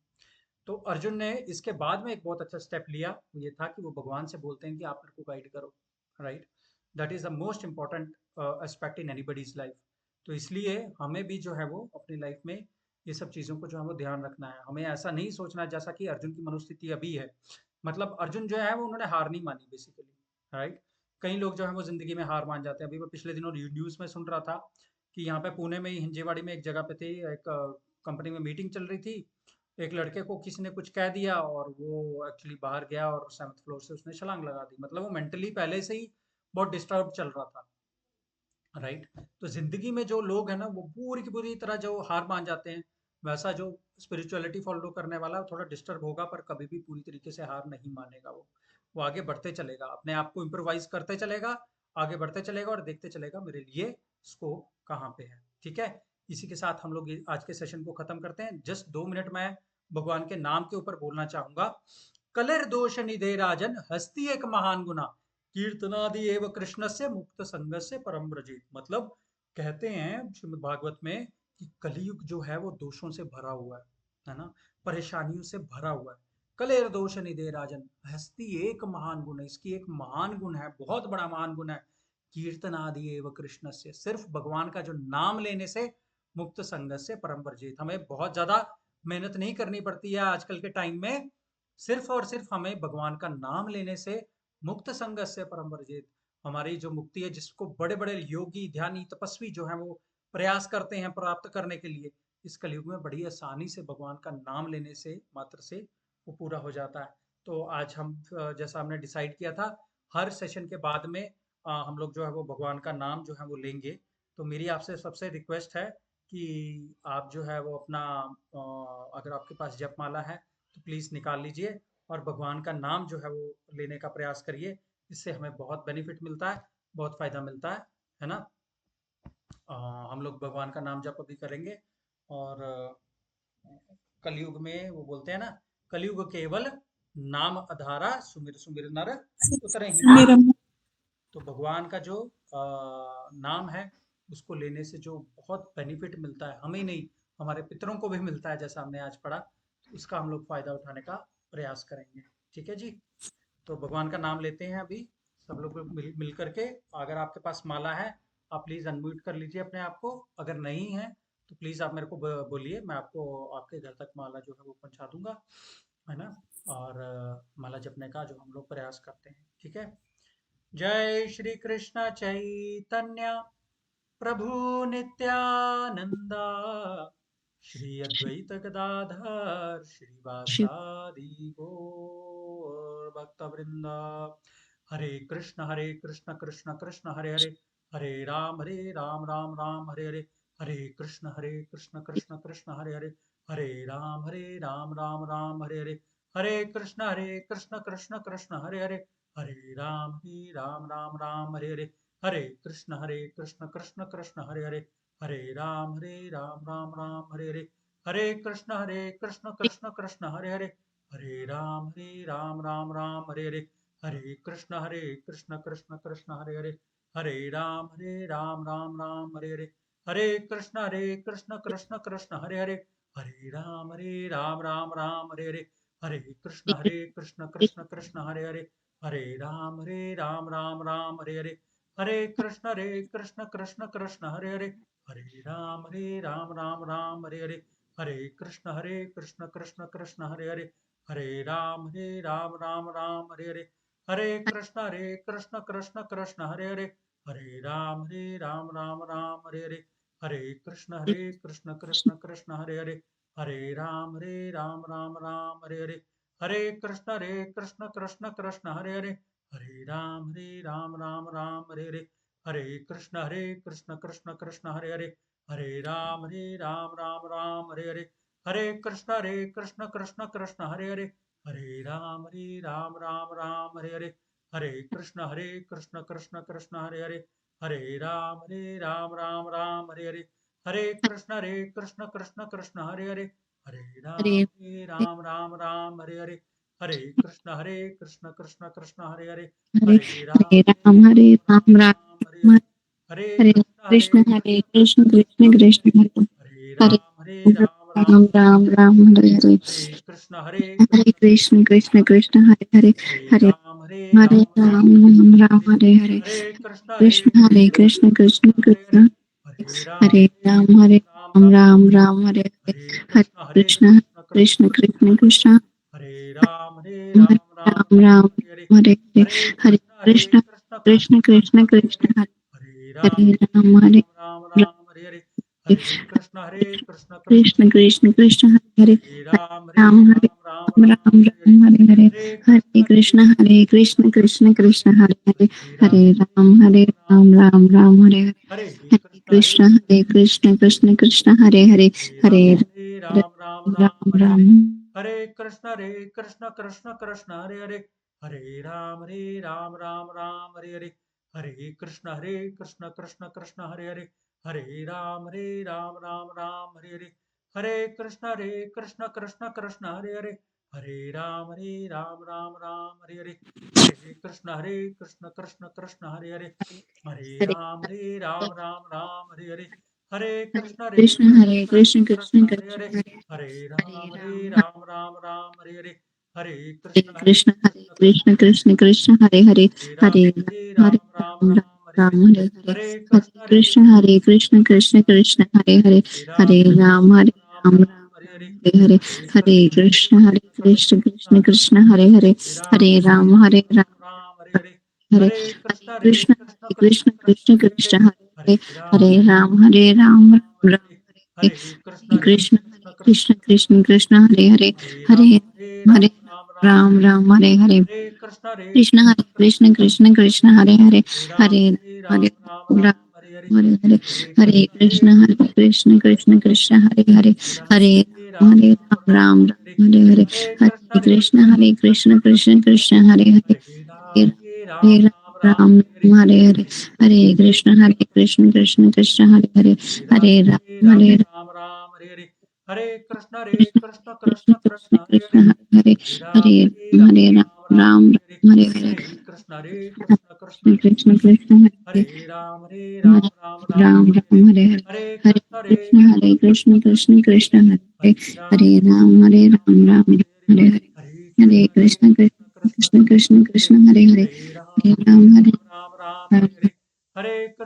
तो अर्जुन ने इसके बाद में एक बहुत अच्छा स्टेप लिया, वो ये था कि वो भगवान से बोलते हैं कि आप मेरे को गाइड करो। Right. That is the most important aspect in anybody's life. तो इसलिए हमें भी जो है वो अपनी लाइफ में ये सब चीज़ों को जो है वो ध्यान रखना है। हमें ऐसा नहीं सोचना जैसा कि अर्जुन की मनोस्थिति अभी है। मतलब अर्जुन जो है वो उन्होंने हार नहीं मानी बेसिकली। राइट। कई लोग जो है वो जिंदगी में हार मान जाते हैं। अभी मैं पिछले दिनों न्यूज़ में सुन रहा था कि यहाँ पे पुणे में ही हिंजेवाड़ी में एक जगह पे थी, एक कंपनी में मीटिंग चल रही थी। एक लड़के को किसी ने कुछ कह दिया और वो एक्चुअली बाहर गया और 7th फ्लोर से उसने छलांग लगा दी। मतलब वो मेंटली पहले से ही बहुत डिस्टर्ब चल रहा था। राइट। तो जिंदगी में जो लोग हैं ना वो पूरी की पूरी तरह जो हार मान जाते हैं, वैसा जो स्पिरिचुअलिटी फॉलो करने वाला थोड़ा डिस्टर्ब होगा पर कभी भी पूरी तरीके से हार नहीं मानेगा। वो आगे बढ़ते चलेगा, अपने आप को इम्प्रोवाइज करते चलेगा, आगे बढ़ते चलेगा और देखते चलेगा मेरे लिए स्कोप कहाँ पे है। ठीक है। इसी के साथ हम लोग आज के सेशन को खत्म करते हैं। जस्ट 2 मिनट मैं भगवान के नाम के ऊपर बोलना चाहूंगा। कलेर दोष निधे राजन हस्ती एक महान गुना, कीर्तनादि एव कृष्ण से मुक्त संग से परम ब्रजित। मतलब कहते हैं श्रीमद् भागवत में कि कलयुग जो है वो दोषों से भरा हुआ है ना, परेशानियों से भरा हुआ है। कलेर दोष निधे राजन, हस्ती एक महान गुण है, इसकी एक महान गुण है, बहुत बड़ा महान गुण है। कीर्तनादि एव कृष्ण से, सिर्फ भगवान का जो नाम लेने से मुक्त संग से परम ब्रजित। हमें बहुत ज्यादा मेहनत नहीं करनी पड़ती है आजकल के टाइम में, सिर्फ और सिर्फ हमें भगवान का नाम लेने से मुक्त संगत से परम वर्जित, हमारी जो मुक्ति है, जिसको बड़े बड़े योगी ध्यानी तपस्वी जो है वो प्रयास करते हैं प्राप्त करने के लिए, इस कलयुग में बड़ी आसानी से भगवान का नाम लेने से मात्र से वो पूरा हो जाता है। तो आज हम जैसा हमने डिसाइड किया था, हर सेशन के बाद में हम लोग जो है वो भगवान का नाम जो है वो लेंगे। तो मेरी आपसे सबसे रिक्वेस्ट है कि आप जो है वो अपना अगर आपके पास जपमाला है तो प्लीज़ निकाल लीजिए और भगवान का नाम जो है वो लेने का प्रयास करिए। इससे हमें बहुत बेनिफिट मिलता है, बहुत फ़ायदा मिलता है ना। हम लोग भगवान का नाम जप अभी करेंगे। और कलयुग में वो बोलते हैं ना, कलयुग केवल नाम आधारा, सुमिर सुमिर नर उतरे ही मेरा पार। तो भगवान का जो नाम है उसको लेने से जो बहुत बेनिफिट मिलता है, हमें ही नहीं हमारे पितरों को भी मिलता है, जैसा हमने आज पढ़ा। तो उसका हम लोग फायदा उठाने का प्रयास करेंगे। ठीक है जी। तो भगवान का नाम लेते हैं अभी सब लोग मिल करके। अगर आपके पास माला है आप प्लीज़ अनम्यूट कर लीजिए अपने आप को, अगर नहीं है तो प्लीज़ आप मेरे को बोलिए, मैं आपको आपके घर तक माला जो है वो पहुंचा दूंगा, है ना। और माला जपने का जो हम लोग प्रयास करते हैं। ठीक है। जय श्री कृष्ण चैतन्य प्रभु नित्यानंदा, श्री अद्वैत गदाधर श्रीवासादि गौर भक्त वृंदा। हरे कृष्ण कृष्ण कृष्ण हरे हरे, हरे राम राम राम हरे हरे, हरे कृष्ण कृष्ण कृष्ण हरे हरे, हरे राम राम राम हरे हरे, हरे कृष्ण कृष्ण कृष्ण हरे हरे, हरे राम राम राम हरे हरे, हरे कृष्ण कृष्ण कृष्ण हरे हरे, हरे राम राम राम हरे हरे, हरे कृष्ण कृष्ण कृष्ण हरे हरे, हरे राम राम राम हरे हरे, हरे कृष्ण कृष्ण कृष्ण हरे हरे, हरे राम राम राम हरे हरे, हरे कृष्ण कृष्ण कृष्ण हरे हरे, हरे राम राम राम हरे हरे, हरे कृष्ण कृष्ण कृष्ण हरे हरे, हरे राम राम राम हरे हरे, हरे कृष्ण कृष्ण कृष्ण हरे हरे, हरे राम राम राम हरे हरे, हरे कृष्ण कृष्ण कृष्ण हरे हरे, हरे राम राम राम हरे हरे, हरे कृष्ण कृष्ण कृष्ण हरे हरे, हरे राम राम राम हरे कृष्ण कृष्ण कृष्ण हरे हरे हरे राम राम राम हरे कृष्ण कृष्ण हरे राम राम हरे कृष्ण कृष्ण हरे राम राम हरे कृष्ण कृष्ण हरे राम हरे कृष्ण कृष्ण हरे राम राम हरे कृष्ण कृष्ण हरे हरे राम राम हरे कृष्ण कृष्ण हरे हरे हरे राम राम राम राम हरे हरे कृष्ण कृष्ण कृष्ण हरे हरे राम राम राम हरे हरे कृष्ण कृष्ण कृष्ण हरे हरे हरे राम राम हरे हरे कृष्ण कृष्ण कृष्ण हरे राम राम हरे हरे कृष्ण कृष्ण कृष्ण हरे राम हरे हरे हरे कृष्ण कृष्ण कृष्ण हरे राम कृष्ण कृष्ण कृष्ण हरे हरे राम हरे हरे कृष्ण कृष्ण हरे राम हरे हरे कृष्ण कृष्ण हरे राम कृष्ण राम हरे कृष्ण कृष्ण हरे राम हरे कृष्ण कृष्ण हरे राम हरे कृष्ण हरे हरे कृष्ण हरे कृष्ण कृष्ण हरे राम हरे कृष्ण हरे कृष्ण कृष्ण हरे राम हरे कृष्ण हरे हरे कृष्ण कृष्ण कृष्ण हरे हरे हरे कृष्ण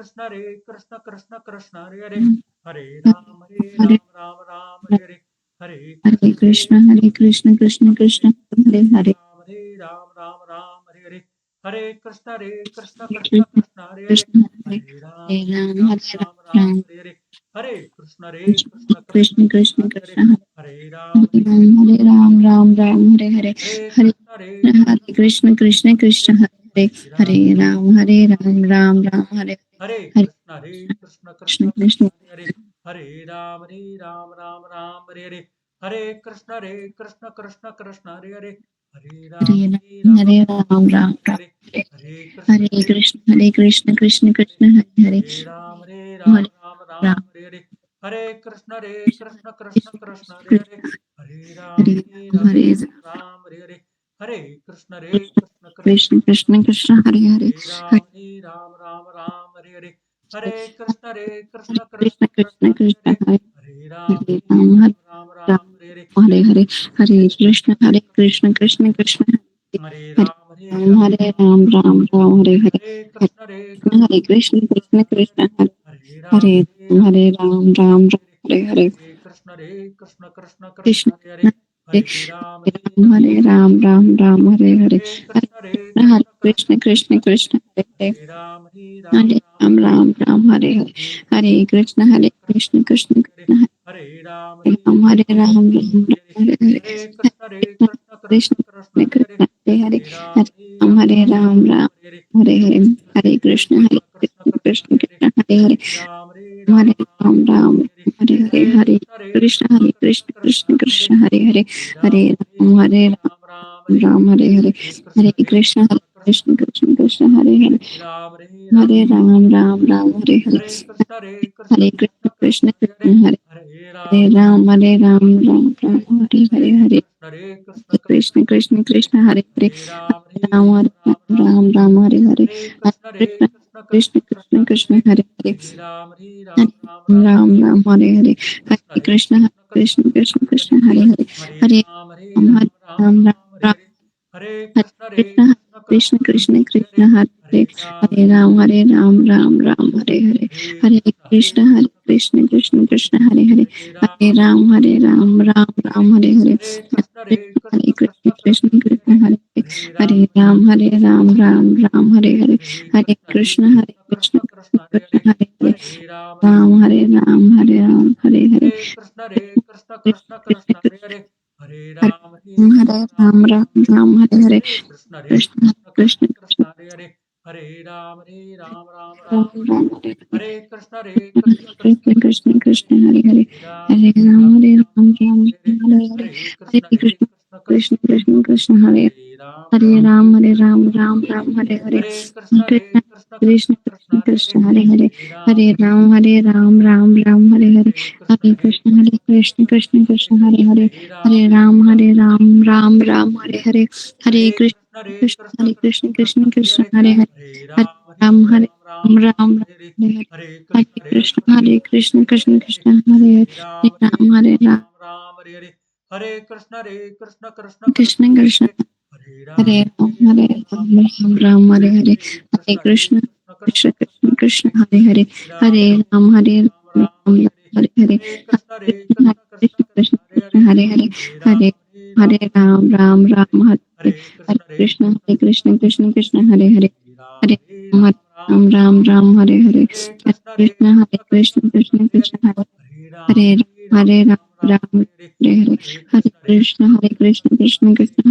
कृष्ण हरे कृष्ण हरे हरे कृष्ण कृष्ण हरे हरे कृष्ण कृष्ण हरे कृष्ण हरे कृष्ण कृष्ण हरे कृष्ण हरे कृष्ण हरे कृष्ण कृष्ण राम कृष्ण हरे हरे कृष्ण कृष्ण हरे राम हरे कृष्ण हरे कृष्ण कृष्ण हरे राम हरे कृष्ण कृष्ण हरे हरे कृष्ण कृष्ण हरे राम हरे कृष्ण हरे राम हरे कृष्ण हरे राम राम राम हरे हरे हरे कृष्ण कृष्ण कृष्ण हरे हरे राम राम राम हरे हरे हरे कृष्ण कृष्ण कृष्ण हरे राम हरे राम राम राम हरे हरे कृष्ण कृष्ण कृष्ण हरे हरे हरे राम राम हरे हरे हरे कृष्ण कृष्ण कृष्ण हरे हरे हरे राम राम हरे हरे हरे कृष्ण कृष्ण कृष्ण हरे हरे हरे राम राम हरे हरे हरे कृष्ण कृष्ण कृष्ण हरे हरे हरे राम राम हरे हरे हरे कृष्ण कृष्ण हरे राम राम हरे हरे हरे कृष्ण कृष्ण हरे हरे राम राम हरे हरे हरे कृष्ण कृष्ण हरे हरे हरे राम हरे हरे हरे कृष्ण कृष्ण हरे हरे हरे राम राम हरे हरे कृष्ण कृष्ण हरे हरे राम राम हरे हरे हरे कृष्ण कृष्ण कृष्ण हरे हरे हरे राम राम हरे हरे हरे कृष्ण कृष्ण हरे हरे राम राम हरे हरे हरे कृष्ण कृष्ण हरे हरे राम हरे राम हरे हरे कृष्ण कृष्ण हरे हरे हरे राम राम हरे हरे कृष्ण कृष्ण कृष्ण कृष्ण हरे हरे हरे राम राम राम हरे कृष्ण कृष्ण कृष्ण हरे हरे हरे राम राम हरे हरे हरे कृष्ण कृष्ण हरे हरे राम राम हरे हरे कृष्ण कृष्ण हरे हरे हरे राम राम हरे हरे हरे कृष्ण कृष्ण हरे हरे हरे राम राम हरे हरे हरे कृष्ण कृष्ण हरे हरे हरे राम राम हरे हरे हरे कृष्ण कृष्ण हरे हरे राम राम हरे हरे हरे कृष्ण कृष्ण कृष्ण हरे हरे राम राम हरे हरे हरे कृष्ण कृष्ण हरे हरे हरे राम हरे हरे हरे कृष्ण हरे हरे हरे हरे राम हरे हरे कृष्ण कृष्ण हरे हरे हरे राम हरे हरे हरे कृष्ण कृष्ण हरे हरे राम हरे हरे हरे कृष्ण कृष्ण हरे हरे हरे राम हरे हरे हरे कृष्ण हरे राम राम हरे हरे हरे कृष्ण कृष्ण कृष्ण हरे राम हरे हरे कृष्ण हरे हरे हरे हरे राम हरे हरे हरे हरे हरे कृष्ण कृष्ण हरे हरे राम हरे हरे हरे हरे हरे कृष्ण कृष्ण हरे हरे हरे राम हरे हरे हरे हरे हरे कृष्ण कृष्ण हरे हरे हरे राम हरे राम हरे राम राम राम हरे हरे कृष्ण कृष्ण हरे कृष्ण कृष्ण हरे कृष्ण कृष्ण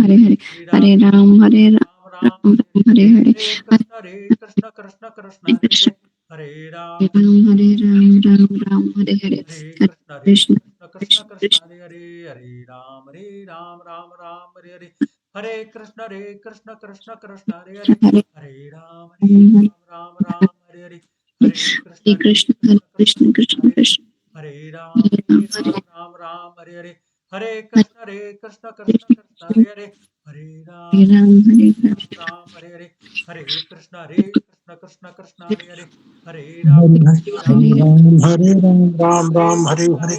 हरे हरे हरे राम हरे राम राम हरे राम हरे राम हरे हरे कृष्ण कृष्ण कृष्ण हरे हरे हरे राम हरे हरे कृष्ण कृष्ण कृष्ण हरे कृष्ण कृष्ण कृष्ण हरे हरे राम हरे राम राम राम हरे हरे हरे कृष्ण कृष्ण हरे कृष्ण कृष्ण हरे कृष्ण कृष्ण हरे हरे हरे राम हरे राम हरे राम हरे हरे कृष्ण कृष्ण कृष्ण हरे कृष्ण कृष्ण कृष्ण हरे हरे हरे राम हरे राम हरे राम हरे हरे कृष्ण कृष्ण कृष्ण हरे कृष्ण कृष्ण कृष्ण हरे हरे हरे राम हरे हरे राम राम हरे हरे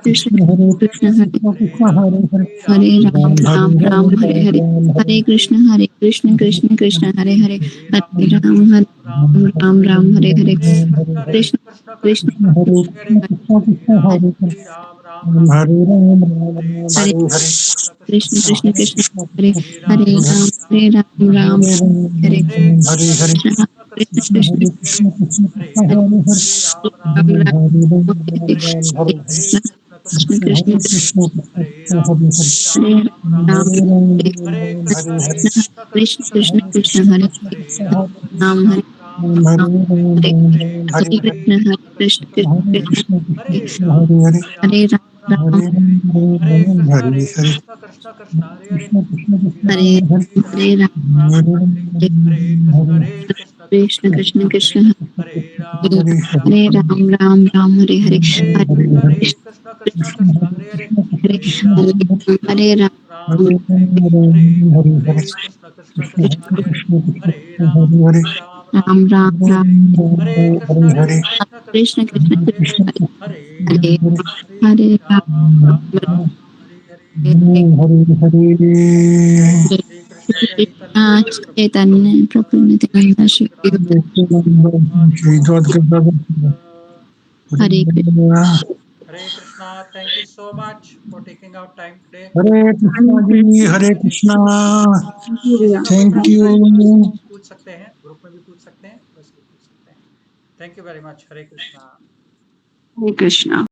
कृष्ण कृष्ण हरे कृष्ण कृष्ण हरे कृष्ण कृष्ण हरे हरे राम हरे राम हरे राम हरे राम राम हरे हरे हरे कृष्ण कृष्ण हरे कृष्ण कृष्ण कृष्ण कृष्ण हरे हरे हरे राम हरे राम राम हरे हरे कृष्ण हरे हरे कृष्ण कृष्ण कृष्ण हरे हरे हरे हरे राम हरे राम हरे कृष्ण कृष्ण कृष्ण हरे हरे राम हरे राम हरे हरे हरे कृष्ण कृष्ण कृष्ण हरे कृष्ण हरे कृष्ण हरे हरे राम हरे राम हरे हरे कृष्ण कृष्ण हरे हरे हरे कृष्ण कृष्ण हरे कृष्ण राम हरे हरे राम राम हरे राम हरे हरे कृष्ण कृष्ण हरे कृष्ण कृष्ण कृष्ण हरे कृष्ण हरे हरे हरे हरे हरे हरे श्री कृष्ण चैतन्य आज चैतन्य प्रभु नित्यानंद श्री श्री द्वादश हरे कृष्ण हरे Krishna Krishna. Thank you so much for taking out time today. हरे कृष्णा जी, हरे कृष्णा। किसी का कोई थैंक प्रश्न है यू। पूछ सकते हैं, ग्रुप में भी पूछ सकते हैं, वैसे भी पूछ सकते हैं। Thank you very much. Hare Krishna. Hare Krishna.